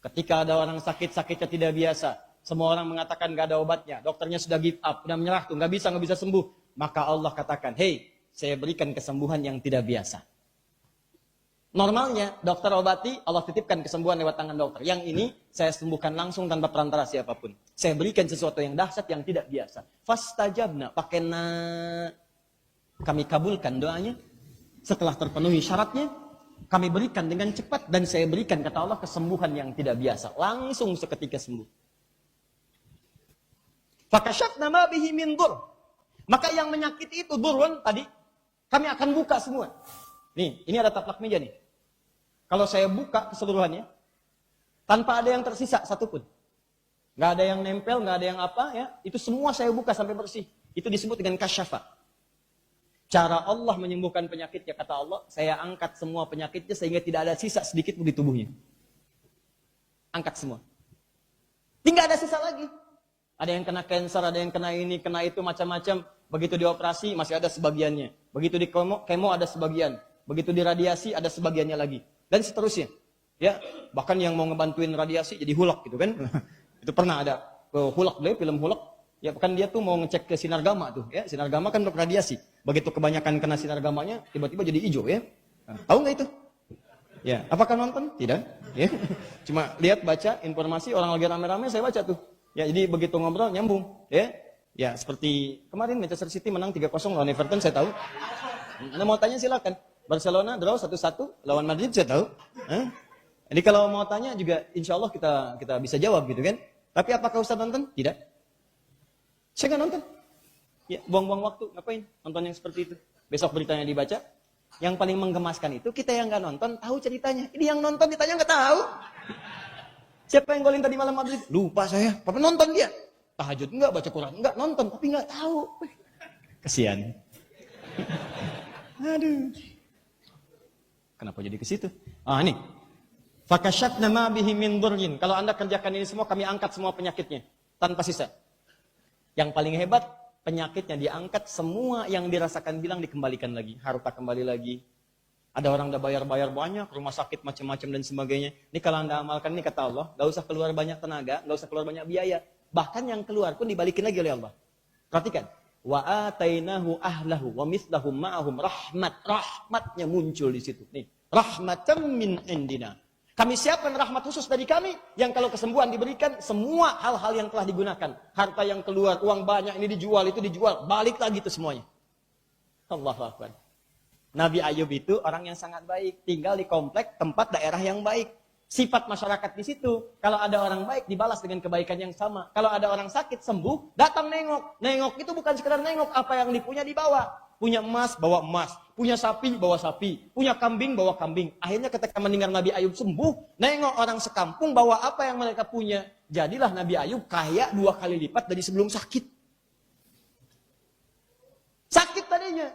Ketika ada orang sakitnya tidak biasa. Semua orang mengatakan gak ada obatnya. Dokternya sudah give up, sudah menyerah tuh, gak bisa sembuh. Maka Allah katakan, hey, saya berikan kesembuhan yang tidak biasa. Normalnya, dokter obati, Allah titipkan kesembuhan lewat tangan dokter. Yang ini, saya sembuhkan langsung tanpa perantara siapapun. Saya berikan sesuatu yang dahsyat yang tidak biasa. Fastajabna, pakai kami kabulkan doanya. Setelah terpenuhi syaratnya, kami berikan dengan cepat. Dan saya berikan, kata Allah, kesembuhan yang tidak biasa. Langsung seketika sembuh. Fakashafna ma bihi min dur. Maka yang menyakiti itu durun tadi kami akan buka semua. Nih, ini ada taplak meja nih. Kalau saya buka keseluruhannya tanpa ada yang tersisa satupun. Enggak ada yang nempel, enggak ada yang apa ya. Itu semua saya buka sampai bersih. Itu disebut dengan kasyafa. Cara Allah menyembuhkan penyakitnya, kata Allah, saya angkat semua penyakitnya sehingga tidak ada sisa sedikit pun di tubuhnya. Angkat semua. Tinggal ada sisa lagi. Ada yang kena kanker, ada yang kena ini, kena itu, macam-macam. Begitu dioperasi, masih ada sebagiannya. Begitu di kemo ada sebagian. Begitu di radiasi, ada sebagiannya lagi. Dan seterusnya. Ya, bahkan yang mau ngebantuin radiasi jadi hulak gitu kan. Itu pernah ada hulak beliau, film hulak. Ya, kan dia tuh mau ngecek ke sinar gamma tuh. Ya, sinar gamma kan untuk radiasi. Begitu kebanyakan kena sinar gammanya, tiba-tiba jadi hijau ya. Nah, tahu nggak itu? Ya, apakah nonton? Tidak. Ya. Cuma lihat, baca informasi, orang lagi rame-rame, saya baca tuh. Ya, jadi begitu ngobrol nyambung, ya. Ya, seperti kemarin Manchester City menang 3-0 lawan Everton, saya tahu. Anda mau tanya silakan. Barcelona draw 1-1 lawan Madrid, saya tahu. Jadi kalau mau tanya juga insya Allah kita bisa jawab gitu kan. Tapi apakah Ustaz nonton? Tidak. Saya nggak nonton. Ya, buang-buang waktu, ngapain? Nonton yang seperti itu. Besok beritanya dibaca. Yang paling menggemaskan itu kita yang nggak nonton tahu ceritanya. Ini yang nonton ditanya nggak tahu. Siapa yang golin tadi malam Madrid? Lupa saya. Papa nonton dia. Tahajud enggak, baca Quran enggak, nonton tapi enggak tahu. Kesian. Aduh. Kenapa jadi ke situ? Ini. Fakashafna ma bihi min durrin. Kalau Anda kerjakan ini semua, kami angkat semua penyakitnya tanpa sisa. Yang paling hebat, penyakitnya diangkat, semua yang dirasakan bilang dikembalikan lagi, harta kembali lagi. Ada orang udah bayar-bayar banyak, rumah sakit macam-macam dan sebagainya. Ini kalau Anda amalkan ini kata Allah, gak usah keluar banyak tenaga, gak usah keluar banyak biaya. Bahkan yang keluar pun dibalikin lagi oleh Allah. Perhatikan. Wa atainahu ahlahu wa mislahum ma'ahum rahmat. Rahmatnya muncul di situ. Nih, rahmatan min indina. Kami siapkan rahmat khusus dari kami yang kalau kesembuhan diberikan, semua hal-hal yang telah digunakan, harta yang keluar, uang banyak ini dijual, itu dijual, balik lagi itu semuanya. Allahu Akbar. Nabi Ayub itu orang yang sangat baik, tinggal di komplek tempat daerah yang baik. Sifat masyarakat di situ, kalau ada orang baik dibalas dengan kebaikan yang sama. Kalau ada orang sakit sembuh, datang nengok. Nengok itu bukan sekedar nengok, apa yang dipunya dibawa. Punya emas, bawa emas. Punya sapi, bawa sapi. Punya kambing, bawa kambing. Akhirnya ketika mendengar Nabi Ayub sembuh, nengok orang sekampung bawa apa yang mereka punya. Jadilah Nabi Ayub kaya 2 kali lipat dari sebelum sakit. Sakit tadinya.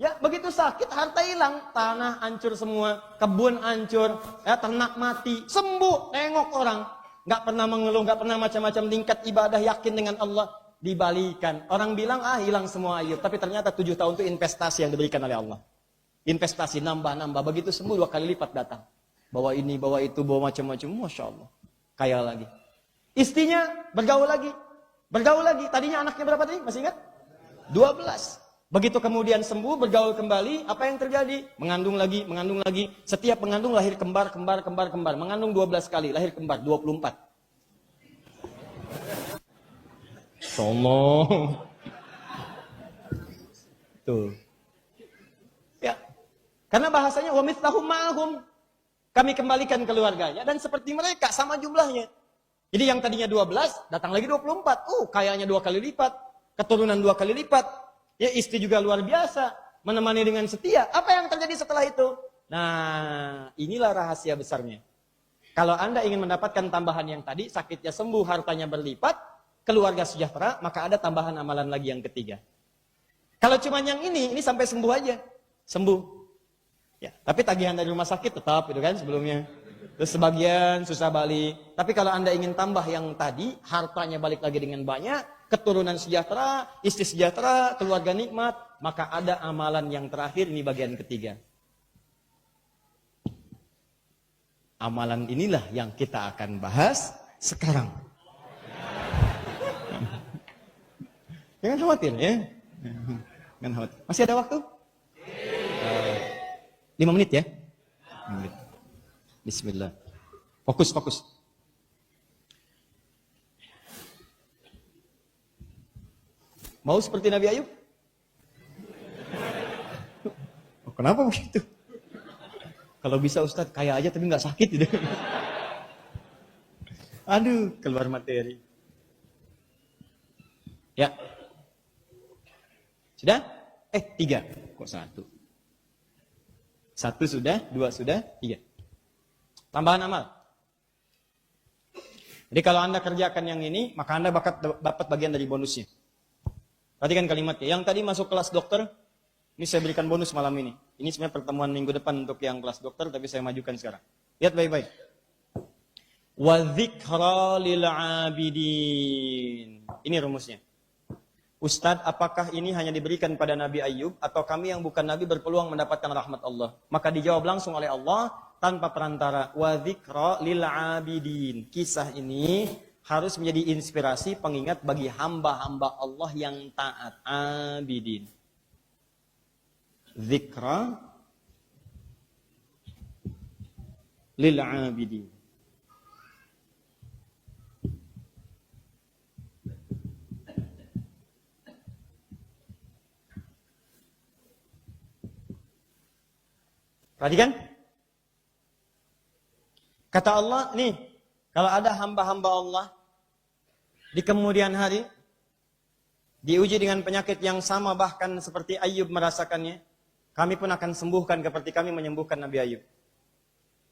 Ya, begitu sakit, harta hilang, tanah hancur semua, kebun hancur, ya, ternak mati, sembuh, nengok orang. Nggak pernah mengeluh, nggak pernah macam-macam tingkat ibadah, yakin dengan Allah. Dibalikan. Orang bilang, hilang semua Ayub. Tapi ternyata 7 tahun itu investasi yang diberikan oleh Allah. Investasi, nambah-nambah. Begitu sembuh 2 kali lipat datang. Bawa ini, bawa itu, bawa macam-macam. Masya Allah. Kaya lagi. Istrinya bergaul lagi. Bergaul lagi. Tadinya anaknya berapa tadi? Masih ingat? 12. Begitu kemudian sembuh, bergaul kembali, apa yang terjadi? Mengandung lagi, mengandung lagi. Setiap mengandung lahir kembar. Mengandung 12 kali, lahir kembar, 24. Tolong. Tuh. Ya. Karena bahasanya, wa mithlahum ma'ahum. Kami kembalikan keluarganya, dan seperti mereka, sama jumlahnya. Jadi yang tadinya 12, datang lagi 24. Kayaknya 2 kali lipat. Keturunan 2 kali lipat. Ya, istri juga luar biasa, menemani dengan setia. Apa yang terjadi setelah itu? Nah, inilah rahasia besarnya. Kalau Anda ingin mendapatkan tambahan yang tadi, sakitnya sembuh, hartanya berlipat, keluarga sejahtera, maka ada tambahan amalan lagi yang ketiga. Kalau cuma yang ini sampai sembuh aja. Sembuh. Ya, tapi tagihan dari rumah sakit tetap itu kan sebelumnya. Terus sebagian susah balik. Tapi kalau Anda ingin tambah yang tadi, hartanya balik lagi dengan banyak, keturunan sejahtera, istri sejahtera, keluarga nikmat, maka ada amalan yang terakhir, ini bagian ketiga. Amalan inilah yang kita akan bahas sekarang. Jangan khawatir ya. Jangan khawatir. Masih ada waktu? 5 menit ya? 5 menit. Bismillah. Fokus. Mau seperti Nabi Ayub? Kenapa begitu? Kalau bisa Ustadz, kaya aja tapi nggak sakit gitu. Aduh, keluar materi. Ya. Sudah? 3. Kok 1? 1 sudah, 2 sudah, 3. Tambahan amal. Jadi kalau Anda kerjakan yang ini, maka Anda dapat bagian dari bonusnya. Perhatikan kalimatnya. Yang tadi masuk kelas dokter, ini saya berikan bonus malam ini. Ini sebenarnya pertemuan minggu depan untuk yang kelas dokter, tapi saya majukan sekarang. Lihat baik-baik. Wa dzikra lil abidin. Ini rumusnya. Ustadz, apakah ini hanya diberikan pada Nabi Ayub, atau kami yang bukan Nabi berpeluang mendapatkan rahmat Allah? Maka dijawab langsung oleh Allah, tanpa perantara. Wa dzikra lil abidin. Kisah ini harus menjadi inspirasi pengingat bagi hamba-hamba Allah yang taat. Abidin. Dzikra lil abidin. Perhatikan. Kata Allah, nih, kalau ada hamba-hamba Allah di kemudian hari diuji dengan penyakit yang sama bahkan seperti Ayub merasakannya, kami pun akan sembuhkan seperti kami menyembuhkan Nabi Ayub.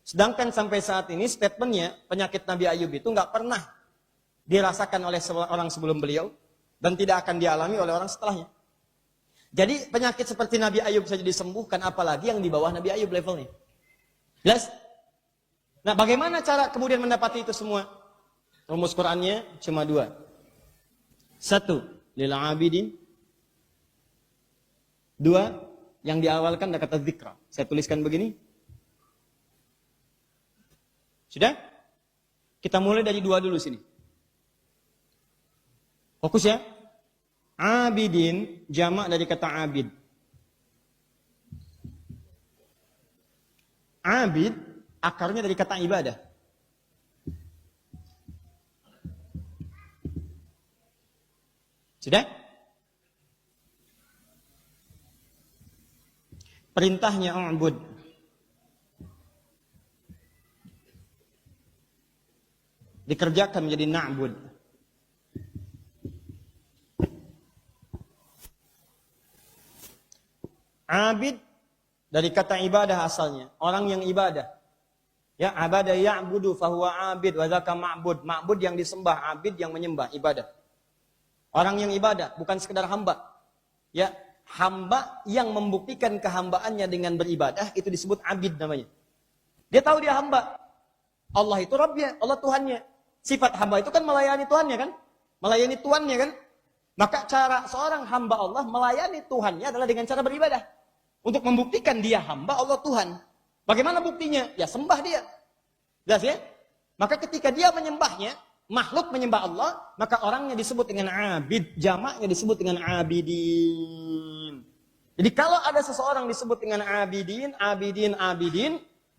Sedangkan sampai saat ini statementnya penyakit Nabi Ayub itu nggak pernah dirasakan oleh orang sebelum beliau dan tidak akan dialami oleh orang setelahnya. Jadi penyakit seperti Nabi Ayub saja disembuhkan, apalagi yang di bawah Nabi Ayub levelnya. Jelas? Nah, bagaimana cara kemudian mendapati itu semua? Rumus Qur'annya cuma 2. 1, lil abidin. 2, yang diawalkan ada kata dzikra. Saya tuliskan begini. Sudah? Kita mulai dari 2 dulu sini. Fokus ya. Abidin, jamak dari kata abid. Abid akarnya dari kata ibadah. Sudah? Perintahnya ubud. Dikerjakan menjadi na'bud. Abid dari kata ibadah asalnya, orang yang ibadah. Ya, abada ya'budu fahuwa abid wa dzaka ma'bud. Ma'bud yang disembah, abid yang menyembah, ibadah. Orang yang ibadah, bukan sekedar hamba. Ya, hamba yang membuktikan kehambaannya dengan beribadah itu disebut abid namanya. Dia tahu dia hamba. Allah itu Rabbnya, Allah Tuhannya. Sifat hamba itu kan melayani Tuhannya kan? Melayani Tuhannya kan? Maka cara seorang hamba Allah melayani Tuhannya adalah dengan cara beribadah. Untuk membuktikan dia hamba Allah Tuhan. Bagaimana buktinya? Ya sembah dia. Jelas ya? Maka ketika dia menyembahnya, makhluk menyembah Allah, maka orangnya disebut dengan abid. Jamaknya disebut dengan abidin. Jadi kalau ada seseorang disebut dengan abidin,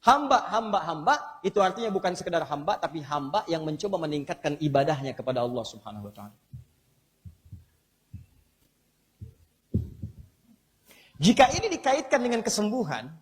hamba, itu artinya bukan sekedar hamba, tapi hamba yang mencoba meningkatkan ibadahnya kepada Allah Subhanahu wa Ta'ala. Jika ini dikaitkan dengan kesembuhan,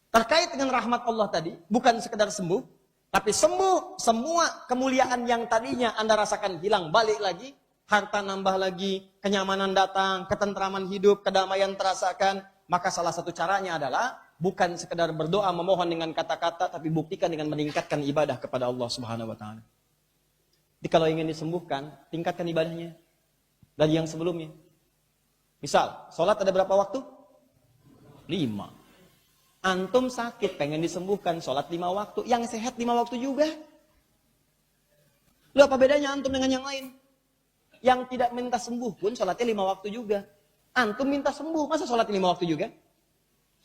terkait dengan rahmat Allah tadi, bukan sekedar sembuh, tapi sembuh semua kemuliaan yang tadinya Anda rasakan hilang, balik lagi, harta nambah lagi, kenyamanan datang, ketentraman hidup, kedamaian terasakan, maka salah satu caranya adalah bukan sekedar berdoa memohon dengan kata-kata, tapi buktikan dengan meningkatkan ibadah kepada Allah Subhanahu wa Ta'ala. Jadi kalau ingin disembuhkan, tingkatkan ibadahnya dari yang sebelumnya. Misal, sholat ada berapa waktu? 5. Antum sakit, pengen disembuhkan, sholat 5 waktu. Yang sehat 5 waktu juga. Lalu apa bedanya antum dengan yang lain? Yang tidak minta sembuh pun sholatnya 5 waktu juga. Antum minta sembuh, masa sholat 5 waktu juga?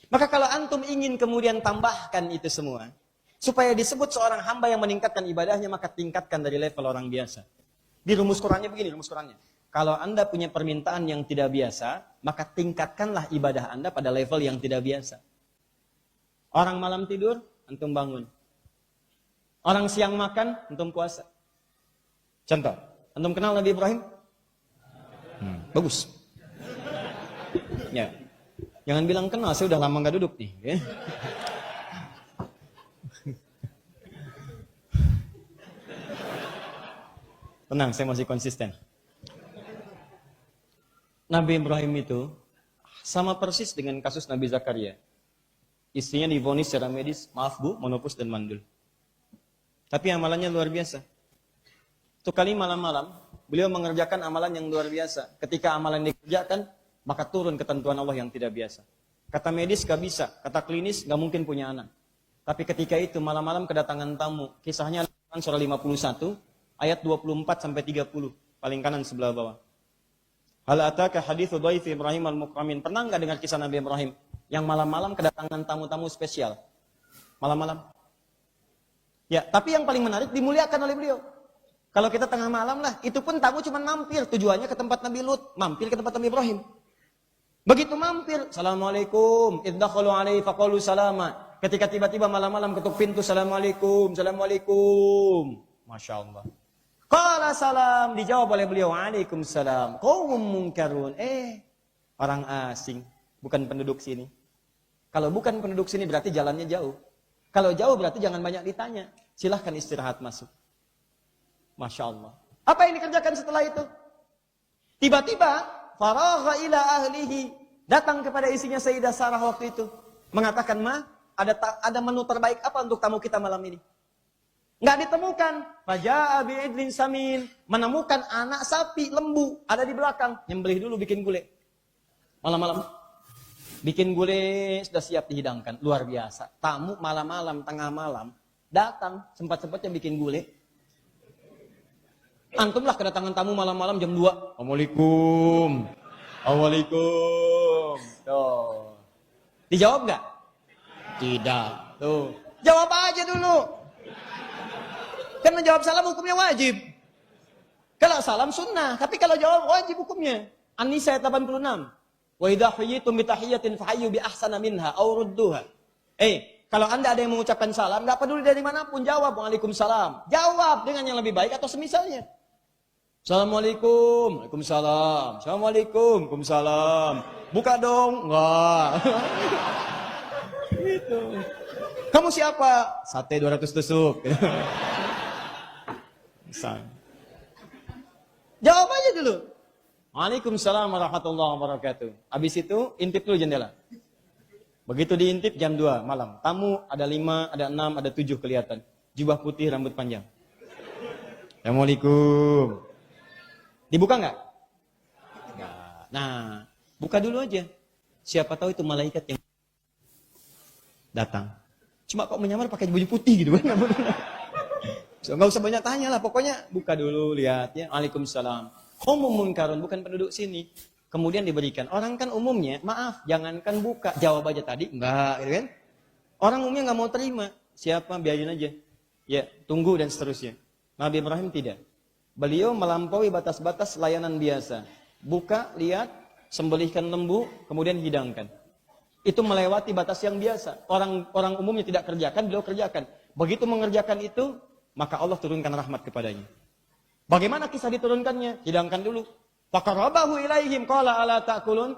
Maka kalau antum ingin kemudian tambahkan itu semua, supaya disebut seorang hamba yang meningkatkan ibadahnya, maka tingkatkan dari level orang biasa. Di rumus Qurannya begini, rumus Qurannya. Kalau Anda punya permintaan yang tidak biasa, maka tingkatkanlah ibadah Anda pada level yang tidak biasa. Orang malam tidur, antum bangun. Orang siang makan, antum puasa. Contoh, antum kenal Nabi Ibrahim? Bagus. Ya. Jangan bilang kenal, saya udah lama gak duduk nih. Ya. Tenang, saya masih konsisten. Nabi Ibrahim itu sama persis dengan kasus Nabi Zakaria. Istrinya divonis secara medis, maaf bu, menopause dan mandul. Tapi amalannya luar biasa. Satu kali malam-malam, beliau mengerjakan amalan yang luar biasa. Ketika amalan dikerjakan, maka turun ketentuan Allah yang tidak biasa. Kata medis gak bisa, kata klinis gak mungkin punya anak. Tapi ketika itu malam-malam kedatangan tamu. Kisahnya surah 51, ayat 24-30, paling kanan sebelah bawah. Hal ataka hadithu dhaifi Ibrahim al-Mukramin. Pernah nggak dengar kisah Nabi Ibrahim yang malam-malam kedatangan tamu-tamu spesial? Malam-malam. Ya, tapi yang paling menarik dimuliakan oleh beliau. Kalau kita tengah malam lah, itu pun tamu cuma mampir, tujuannya ke tempat Nabi Lut, mampir ke tempat Nabi Ibrahim. Begitu mampir, Assalamualaikum, iddakhalu alaihi faqalu salama. Ketika tiba-tiba malam-malam ketuk pintu, Assalamualaikum, Assalamualaikum. Masya Allah. Qala salam, dijawab oleh beliau, Waalaikumsalam. Qaumun munkarun. Orang asing, bukan penduduk sini. Kalau bukan penduduk sini berarti jalannya jauh. Kalau jauh berarti jangan banyak ditanya. Silahkan istirahat masuk. Masya Allah. Apa yang dikerjakan setelah itu? Tiba-tiba, faragha ila ahlihi. Datang kepada isinya Sayyidah Sarah waktu itu. Mengatakan, Ma, ada menu terbaik apa untuk tamu kita malam ini? Nggak ditemukan. Faja'a bi'idlin samin. Menemukan anak sapi, lembu. Ada di belakang. Nyembelih dulu bikin gulai. Malam-malam. Bikin gulai sudah siap dihidangkan. Luar biasa. Tamu malam-malam, tengah malam. Datang. Sempat-sempatnya bikin gulai. Antumlah kedatangan tamu malam-malam jam 2. Assalamualaikum. Assalamualaikum. Tuh. Dijawab nggak? Tidak. Tuh. Jawab aja dulu. Kan menjawab salam hukumnya wajib. Kalau salam sunnah, tapi kalau jawab wajib hukumnya. An-Nisa 86. Wa idza huyyitum bi tahiyyatin fahayyu bi ahsana minha aw rudduha. Kalau Anda ada yang mengucapkan salam, nggak peduli dari manapun, jawab Waalaikumsalam. Jawab dengan yang lebih baik atau semisalnya. Assalamualaikum, Waalaikumsalam. Assalamualaikum, Waalaikumsalam. Buka dong, enggak. Gitu. Kamu siapa? Sate 200 tusuk. Misal. Jawab aja dulu. Waalaikumsalam warahmatullahi wabarakatuh. Habis itu intip dulu jendela. Begitu diintip jam 2 malam. Tamu ada 5, ada 6, ada 7 kelihatan. Jubah putih, rambut panjang. Assalamualaikum. Dibuka nggak? Nggak. Nah, buka dulu aja. Siapa tahu itu malaikat yang datang. Cuma kok menyamar pakai baju putih gitu kan? Nggak usah banyak tanya lah. Pokoknya buka dulu, lihat ya. Waalaikumsalam. Humum munkarun, bukan penduduk sini. Kemudian diberikan. Orang kan umumnya, maaf, jangankan buka. Jawab aja tadi, enggak, gitu kan? Orang umumnya nggak mau terima. Siapa, biarin aja. Ya, tunggu dan seterusnya. Nabi Ibrahim tidak. Beliau melampaui batas-batas layanan biasa. Buka, lihat, sembelihkan lembu, kemudian hidangkan. Itu melewati batas yang biasa. Orang umumnya tidak kerjakan, beliau kerjakan. Begitu mengerjakan itu, maka Allah turunkan rahmat kepadanya. Bagaimana kisah diturunkannya? Hidangkan dulu. Faqarrabahu ilaihim qala ala ta'kulun.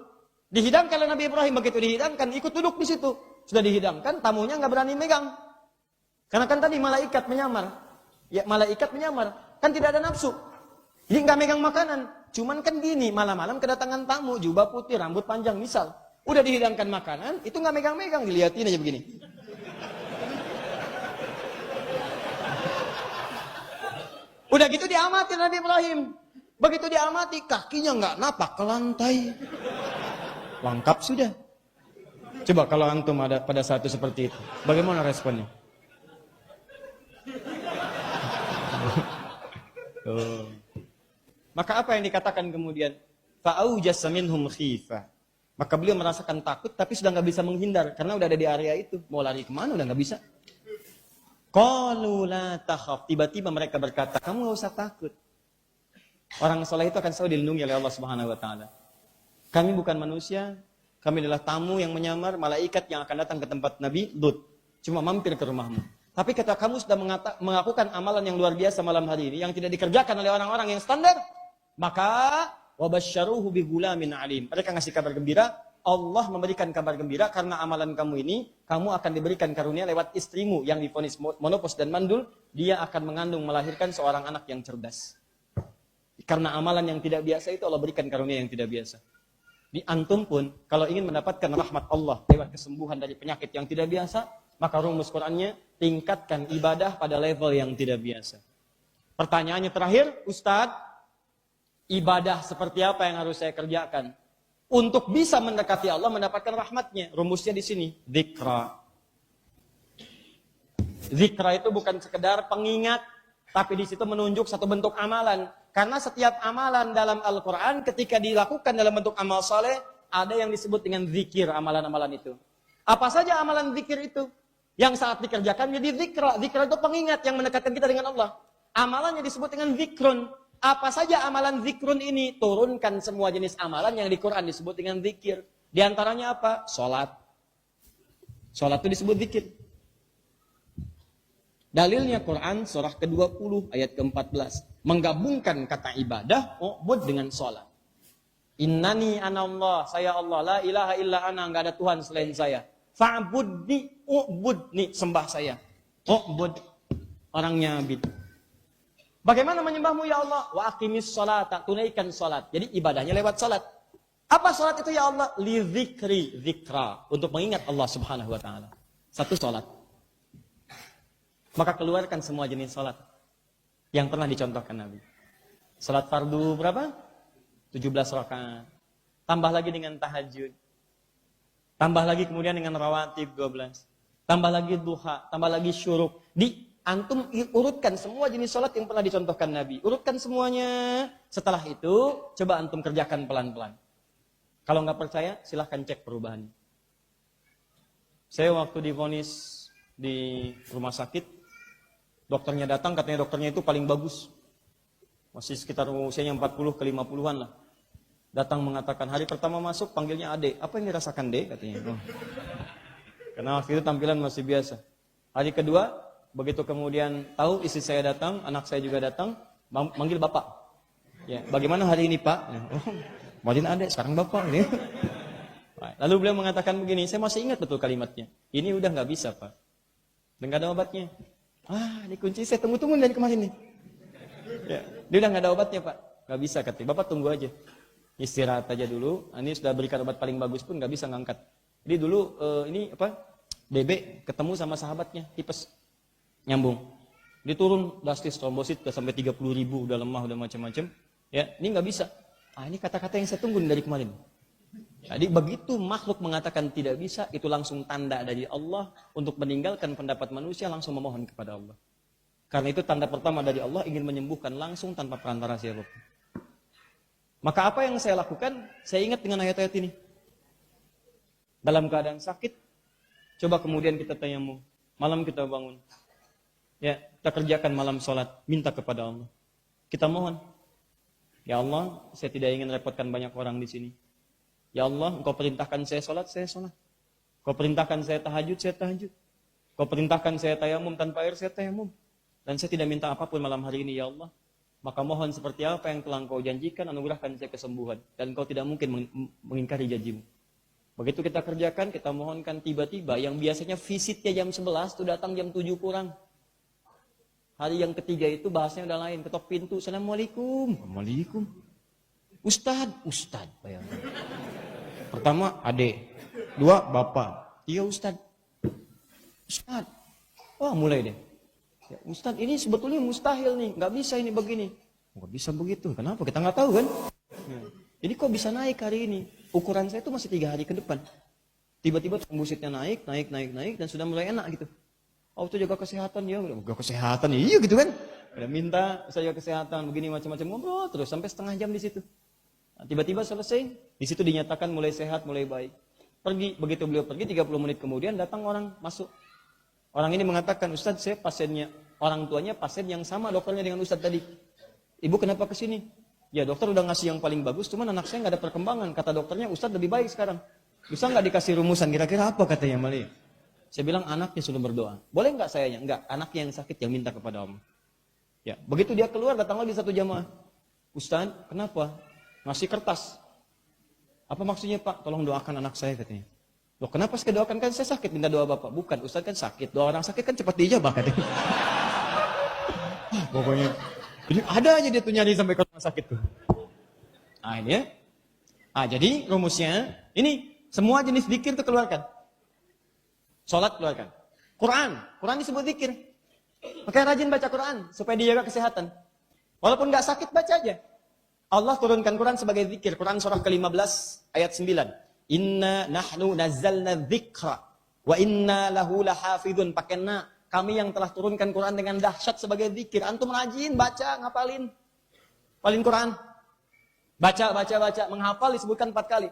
Dihidangkan oleh Nabi Ibrahim, begitu dihidangkan ikut duduk di situ. Sudah dihidangkan, tamunya nggak berani megang. Karena kan tadi malaikat menyamar. Ya, malaikat menyamar, kan tidak ada nafsu. Jadi nggak megang makanan. Cuman kan gini, malam-malam kedatangan tamu, jubah putih, rambut panjang misal. Udah dihidangkan makanan, itu nggak megang-megang, dilihatin aja begini. Udah gitu diamati Nabi Ibrahim. Begitu diamati, kakinya nggak napak ke lantai. Lengkap sudah. Coba kalau antum ada pada saat itu seperti itu, bagaimana responnya? Maka apa yang dikatakan kemudian? Fa'aujasa minhum khifah. Maka beliau merasakan takut, tapi sudah nggak bisa menghindar karena udah ada di area itu. Mau lari kemana? Udah nggak bisa. Qalu la takhaf. Tiba-tiba mereka berkata, kamu nggak usah takut. Orang soleh itu akan selalu dilindungi oleh Allah Subhanahu Wa Taala. Kami bukan manusia, kami adalah tamu yang menyamar, malaikat yang akan datang ke tempat Nabi Lut. Cuma mampir ke rumahmu. Tapi kata kamu sudah melakukan amalan yang luar biasa malam hari ini, yang tidak dikerjakan oleh orang-orang yang standar, maka wabasyaruhu bigulamin alim. Mereka ngasih kabar gembira. Allah memberikan kabar gembira karena amalan kamu ini, kamu akan diberikan karunia lewat istrimu yang divonis monopos dan mandul. Dia akan mengandung, melahirkan seorang anak yang cerdas. Karena amalan yang tidak biasa itu Allah berikan karunia yang tidak biasa. Di antum pun, kalau ingin mendapatkan rahmat Allah lewat kesembuhan dari penyakit yang tidak biasa, maka rumus Qur'annya, tingkatkan ibadah pada level yang tidak biasa. Pertanyaannya terakhir, Ustadz, ibadah seperti apa yang harus saya kerjakan? Untuk bisa mendekati Allah, mendapatkan rahmatnya. Rumusnya di sini, zikra. Zikra itu bukan sekedar pengingat, tapi di situ menunjuk satu bentuk amalan. Karena setiap amalan dalam Al-Quran, ketika dilakukan dalam bentuk amal soleh, ada yang disebut dengan zikir, amalan-amalan itu. Apa saja amalan zikir itu? Yang saat dikerjakan jadi zikra. Zikra itu pengingat yang mendekatkan kita dengan Allah. Amalannya disebut dengan zikrun. Apa saja amalan zikrun ini? Turunkan semua jenis amalan yang di Quran disebut dengan zikir. Di antaranya apa? Salat. Salat itu disebut zikir. Dalilnya Quran surah ke-20 ayat ke-14. Menggabungkan kata ibadah, ubud dengan salat. Innani anallah, saya Allah, la ilaha illa ana, enggak ada Tuhan selain saya. Fa'budni, ubudni, sembah saya. Ubud, orangnya abid. Bagaimana menyembahmu ya Allah? Wa aqimis sholata, tunaikan salat. Jadi ibadahnya lewat salat. Apa salat itu ya Allah? Li dzikri, dzikra, untuk mengingat Allah Subhanahu wa taala. Satu salat. Maka keluarkan semua jenis salat yang pernah dicontohkan Nabi. Salat fardu berapa? 17 rakaat. Tambah lagi dengan tahajud. Tambah lagi kemudian dengan rawatib 12. Tambah lagi duha, tambah lagi syuruk. Antum urutkan semua jenis salat yang pernah dicontohkan Nabi. Urutkan semuanya. Setelah itu, coba antum kerjakan pelan-pelan. Kalau nggak percaya, silahkan cek perubahannya. Saya waktu divonis di rumah sakit, dokternya datang, katanya dokternya itu paling bagus. Masih sekitar usianya 40 ke 50-an lah. Datang mengatakan, hari pertama masuk panggilnya Ade. Apa yang dirasakan Dek? Katanya. Oh. Karena waktu itu tampilan masih biasa. Hari kedua, begitu kemudian tahu istri saya datang, anak saya juga datang, manggil bapak. Ya, bagaimana hari ini Pak? Oh, kemarin adek, sekarang bapak ini. Lalu beliau mengatakan begini, saya masih ingat betul kalimatnya. Ini udah nggak bisa Pak, dan nggak ada obatnya. Ini kunci saya tunggu-tunggu dari kemarin nih. Ya, dia udah nggak ada obatnya Pak, nggak bisa katanya. Bapak tunggu aja, istirahat aja dulu. Ini sudah berikan obat paling bagus pun nggak bisa ngangkat. Jadi dulu ini apa? Bebek ketemu sama sahabatnya, tipes, nyambung. Dia turun drastis trombosit udah sampai 30.000, udah lemah, udah macam-macam. Ya, ini nggak bisa. Ini kata-kata yang saya tunggu dari kemarin. Jadi begitu makhluk mengatakan tidak bisa, itu langsung tanda dari Allah untuk meninggalkan pendapat manusia, langsung memohon kepada Allah. Karena itu tanda pertama dari Allah ingin menyembuhkan langsung tanpa perantara siapapun. Maka apa yang saya lakukan? Saya ingat dengan ayat-ayat ini. Dalam keadaan sakit, coba kemudian kita tayamum. Malam kita bangun. Ya, kita kerjakan malam sholat, minta kepada Allah. Kita mohon. Ya Allah, saya tidak ingin repotkan banyak orang di sini. Ya Allah, Engkau perintahkan saya sholat, saya sholat. Engkau perintahkan saya tahajud, saya tahajud. Engkau perintahkan saya tayamum tanpa air, saya tayamum. Dan saya tidak minta apapun malam hari ini, ya Allah. Maka mohon seperti apa yang telah Engkau janjikan, anugerahkan saya kesembuhan. Dan Engkau tidak mungkin mengingkari janjimu. Begitu kita kerjakan, kita mohonkan, tiba-tiba yang biasanya visitnya jam 11, itu datang jam 7 kurang. Hari yang ketiga itu bahasanya udah lain, ketok pintu, Assalamualaikum. Waalaikumsalam. Ustad, bayangkan. Pertama, adik. Dua, bapak. Tiga, Ustad. Wah, mulai deh. Ya, Ustad, ini sebetulnya mustahil nih, nggak bisa ini begini. Nggak bisa begitu, kenapa? Kita nggak tahu kan? Ya. Jadi kok bisa naik hari ini? Ukuran saya itu masih 3 hari ke depan. Tiba-tiba trombositnya naik, dan sudah mulai enak gitu. Itu jaga kesehatan ya, jaga kesehatan iya gitu kan. Udah minta saya jaga kesehatan, begini macam-macam ngobrol terus sampai setengah jam di situ. Tiba-tiba selesai, di situ dinyatakan mulai sehat, mulai baik. Pergi, begitu beliau pergi 30 menit kemudian datang orang masuk. Orang ini mengatakan, Ustadz saya pasiennya, orang tuanya pasien yang sama dokternya dengan Ustadz tadi. Ibu kenapa ke sini? Ya dokter udah ngasih yang paling bagus, cuman anak saya nggak ada perkembangan. Kata dokternya Ustadz lebih baik sekarang. Bisa nggak dikasih rumusan? Kira-kira apa katanya Mali? Saya bilang anaknya sudah berdoa. Boleh nggak sayanya? Enggak, anaknya yang sakit yang minta kepada Allah. Ya, begitu dia keluar datang lagi satu jamaah. Ustaz, kenapa? Ngasih kertas. Apa maksudnya Pak? Tolong doakan anak saya katanya. Loh, kenapa saya doakan? Kan saya sakit minta doa Bapak. Bukan, Ustaz kan sakit. Doa orang sakit kan cepat dijabah katanya. Pokoknya. Jadi ada aja dia tuh nyari sampai ke rumah sakit tuh. Ini ya. Jadi rumusnya ini semua jenis zikir itu keluarkan. Sholat keluarkan. Quran disebut zikir. Makanya rajin baca Quran supaya dijaga kesehatan. Walaupun nggak sakit baca aja. Allah turunkan Quran sebagai zikir. Quran surah ke-15 ayat 9. Inna nahnu nazzalna dzikra wa inna lahu lahafidun. Pakai na. Kami yang telah turunkan Quran dengan dahsyat sebagai zikir. Antum rajin baca, ngapalin. Palin Quran. Baca. Menghafal disebutkan 4 kali.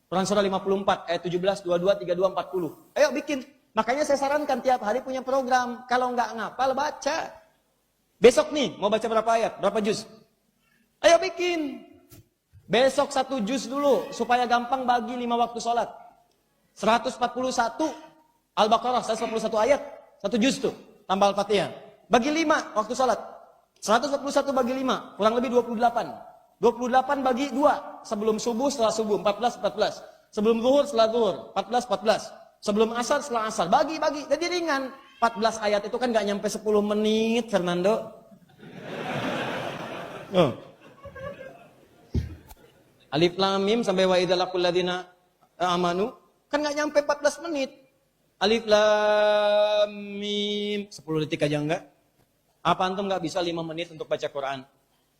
Quran surah 54 ayat 17, 22, 32, 40. Ayo bikin. Makanya saya sarankan tiap hari punya program. Kalau nggak ngapal, baca. Besok nih, mau baca berapa ayat? Berapa juz? Ayo bikin. Besok 1 juz dulu, supaya gampang bagi 5 waktu sholat. 141, Al-Baqarah, 141 ayat. 1 juz tuh, tambah Al-Fatihah. Bagi 5 waktu sholat. 141 bagi 5, kurang lebih 28. 28 bagi 2, sebelum subuh, setelah subuh, 14. Sebelum zuhur, setelah zuhur, 14. Sebelum asar, setelah asar. Bagi. Jadi ringan. 14 ayat itu kan gak nyampe 10 menit, Fernando. Alif Lam Mim sampai wa idzal laqul ladzina amanu kan gak nyampe 14 menit. Alif Lam Mim 10 detik aja enggak? Apa antum gak bisa 5 menit untuk baca Quran?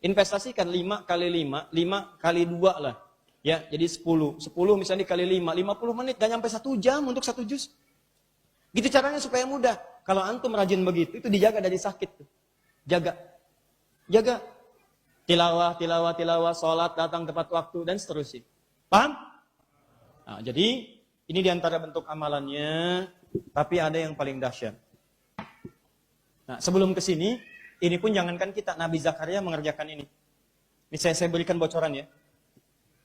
Investasikan 5 kali 5, 5 kali 2 lah. Ya, jadi 10 misalnya dikali 5, 50 menit, gak nyampe 1 jam untuk 1 juz. Gitu caranya supaya mudah. Kalau antum rajin begitu, itu dijaga dari sakit. Jaga. Tilawah, sholat, datang tepat waktu, dan seterusnya. Paham? Nah, jadi, ini diantara bentuk amalannya, tapi ada yang paling dahsyat. Nah, sebelum ke sini, ini pun jangankan kita, Nabi Zakaria mengerjakan ini. Ini saya berikan bocoran ya.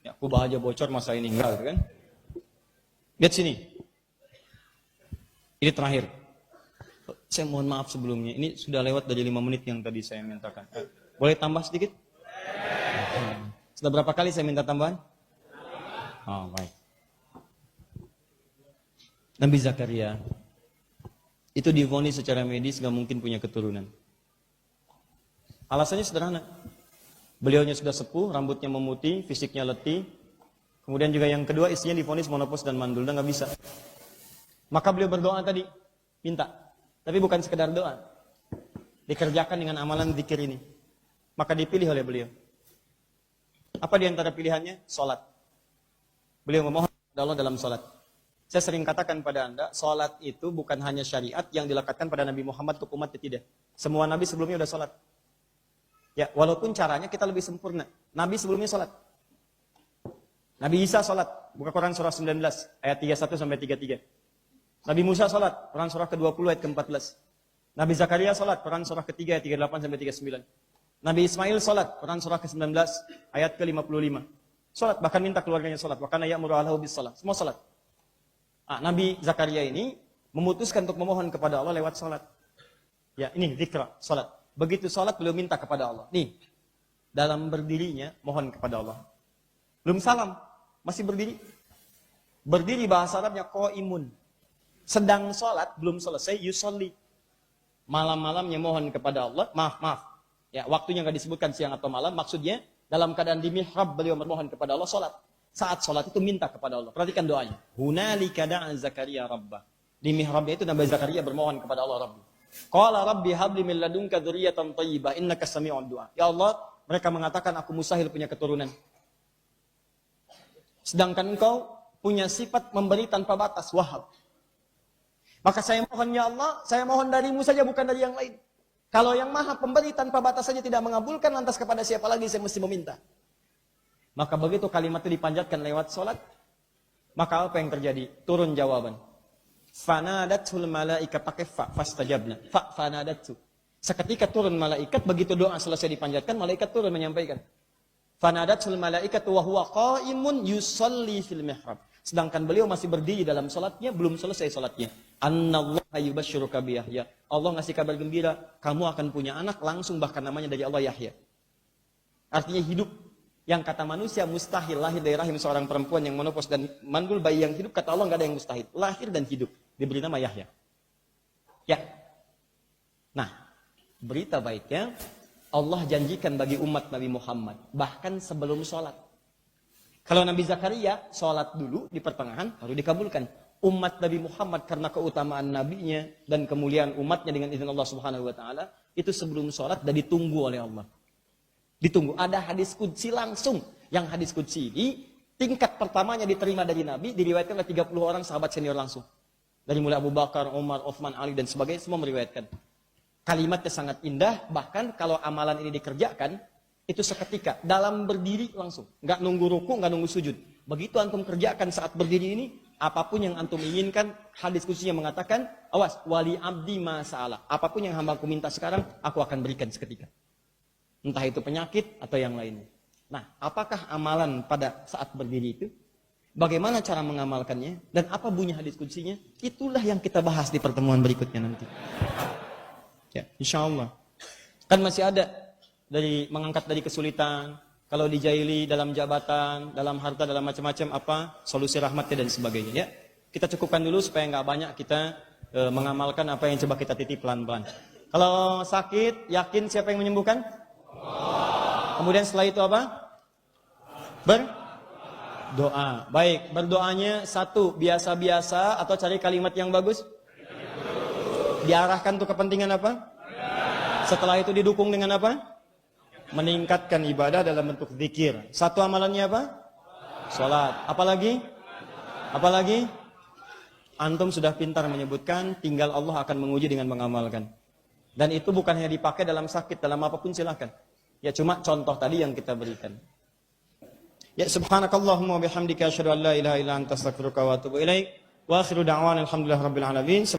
Ya, aku aja bocor masa ini enggak gitu kan. Lihat sini. Ini terakhir. Saya mohon maaf sebelumnya. Ini sudah lewat dari 5 menit yang tadi saya mintakan. Boleh tambah sedikit? Sudah berapa kali saya minta tambahan? Oh, baik. Nabi Zakaria itu divonis secara medis gak mungkin punya keturunan. Alasannya sederhana. Beliaunya sudah sepuh, rambutnya memutih, fisiknya letih. Kemudian juga yang kedua, istrinya divonis monopos dan mandul, dan gak bisa. Maka beliau berdoa tadi, minta. Tapi bukan sekedar doa. Dikerjakan dengan amalan zikir ini. Maka dipilih oleh beliau. Apa di antara pilihannya? Salat. Beliau memohon kepada Allah dalam salat. Saya sering katakan pada Anda, salat itu bukan hanya syariat yang dilekatkan pada Nabi Muhammad untuk umatnya, tidak. Semua Nabi sebelumnya sudah salat. Ya, walaupun caranya kita lebih sempurna. Nabi sebelumnya salat. Nabi Isa salat. Buka Quran surah 19 ayat 31 sampai 33. Nabi Musa salat. Quran surah ke-20 ayat ke-14. Nabi Zakaria salat. Quran surah ke-3 ayat 38 sampai 39. Nabi Ismail salat. Quran surah ke-19 ayat ke-55. Salat, bahkan minta keluarganya salat. Wa kana ya'muru ahlahu bis salat. Semua salat. Nabi Zakaria ini memutuskan untuk memohon kepada Allah lewat salat. Ya, ini zikra, salat. Begitu salat beliau minta kepada Allah. Nih, dalam berdirinya mohon kepada Allah. Belum salam, masih berdiri. Berdiri bahasa Arabnya qaimun. Sedang salat belum selesai yusolli. Malam-malamnya mohon kepada Allah. Maaf. Ya, waktunya enggak disebutkan siang atau malam. Maksudnya dalam keadaan di mihrab beliau memohon kepada Allah salat. Saat salat itu minta kepada Allah. Perhatikan doanya. Hunalika da'a Zakaria rabbah. Di mihrabnya itu Nabi Zakaria bermohon kepada Allah Rabbi. Qala rabbi habli min ladunka dzurriyyatan thayyibah innaka sami'ud du'a. Ya Allah, mereka mengatakan aku mustahil punya keturunan. Sedangkan engkau punya sifat memberi tanpa batas, Wahhab. Maka saya mohon ya Allah, saya mohon darimu saja bukan dari yang lain. Kalau yang Maha Pemberi tanpa batas saja tidak mengabulkan, lantas kepada siapa lagi saya mesti meminta? Maka begitu kalimat itu dipanjatkan lewat salat, maka apa yang terjadi? Turun jawaban. Fanadatul malaikat, pakai fa, fastajabna. Fanadatu. Seketika turun malaikat, begitu doa selesai dipanjatkan, malaikat turun menyampaikan. Fanadatul malaikat wa huwa qaimun yusalli fil mihrab. Sedangkan beliau masih berdiri dalam salatnya, belum selesai salatnya. Annallaha yubashshiruka bi Yahya. Allah ngasih kabar gembira, kamu akan punya anak langsung, bahkan namanya dari Allah Yahya. Artinya hidup. Yang kata manusia mustahil lahir dari rahim seorang perempuan yang menopos dan mandul, bayi yang hidup, kata Allah nggak ada yang mustahil. Lahir dan hidup. Diberi nama Yahya. Ya. Nah, berita baiknya, Allah janjikan bagi umat Nabi Muhammad, bahkan sebelum sholat. Kalau Nabi Zakaria, sholat dulu di pertengahan, baru dikabulkan. Umat Nabi Muhammad karena keutamaan nabinya dan kemuliaan umatnya dengan izin Allah Subhanahu wa taala, itu sebelum sholat dan ditunggu oleh Allah. Ditunggu, ada hadis qudsi langsung. Yang hadis qudsi ini, tingkat pertamanya diterima dari Nabi, diriwayatkan oleh 30 orang sahabat senior langsung. Dari mulai Abu Bakar, Umar, Uthman, Ali, dan sebagainya, semua meriwayatkan. Kalimatnya sangat indah, bahkan kalau amalan ini dikerjakan, itu seketika, dalam berdiri langsung. Nggak nunggu ruku, nggak nunggu sujud. Begitu antum kerjakan saat berdiri ini, apapun yang antum inginkan, hadis qudsinya mengatakan, awas, wali abdi ma'asa'ala. Apapun yang hamba aku minta sekarang, aku akan berikan seketika. Entah itu penyakit atau yang lainnya. Nah, apakah amalan pada saat berdiri itu? Bagaimana cara mengamalkannya? Dan apa bunyi hadis qudsinya? Itulah yang kita bahas di pertemuan berikutnya nanti. Ya, insya Allah. Kan masih ada dari mengangkat dari kesulitan, kalau dijaili dalam jabatan, dalam harta, dalam macam-macam apa, solusi rahmatnya dan sebagainya. Ya, kita cukupkan dulu supaya nggak banyak kita mengamalkan apa yang coba kita titip pelan-pelan. Kalau sakit, yakin siapa yang menyembuhkan? Kemudian setelah itu apa? Berdoa. Baik, berdoanya satu, biasa-biasa atau cari kalimat yang bagus? Diarahkan untuk kepentingan apa? Setelah itu didukung dengan apa? Meningkatkan ibadah dalam bentuk zikir. Satu amalannya apa? Salat. Apalagi? Apalagi? Antum sudah pintar menyebutkan, tinggal Allah akan menguji dengan mengamalkan. Dan itu bukan hanya dipakai dalam sakit, dalam apapun silakan. Ya cuma contoh tadi yang kita berikan. Ya subhanakallahumma wa bihamdika asyhadu an la ilaha illa anta astaghfiruka wa atubu ilaik. Wa akhiru da'wana alhamdulillahi rabbil alamin.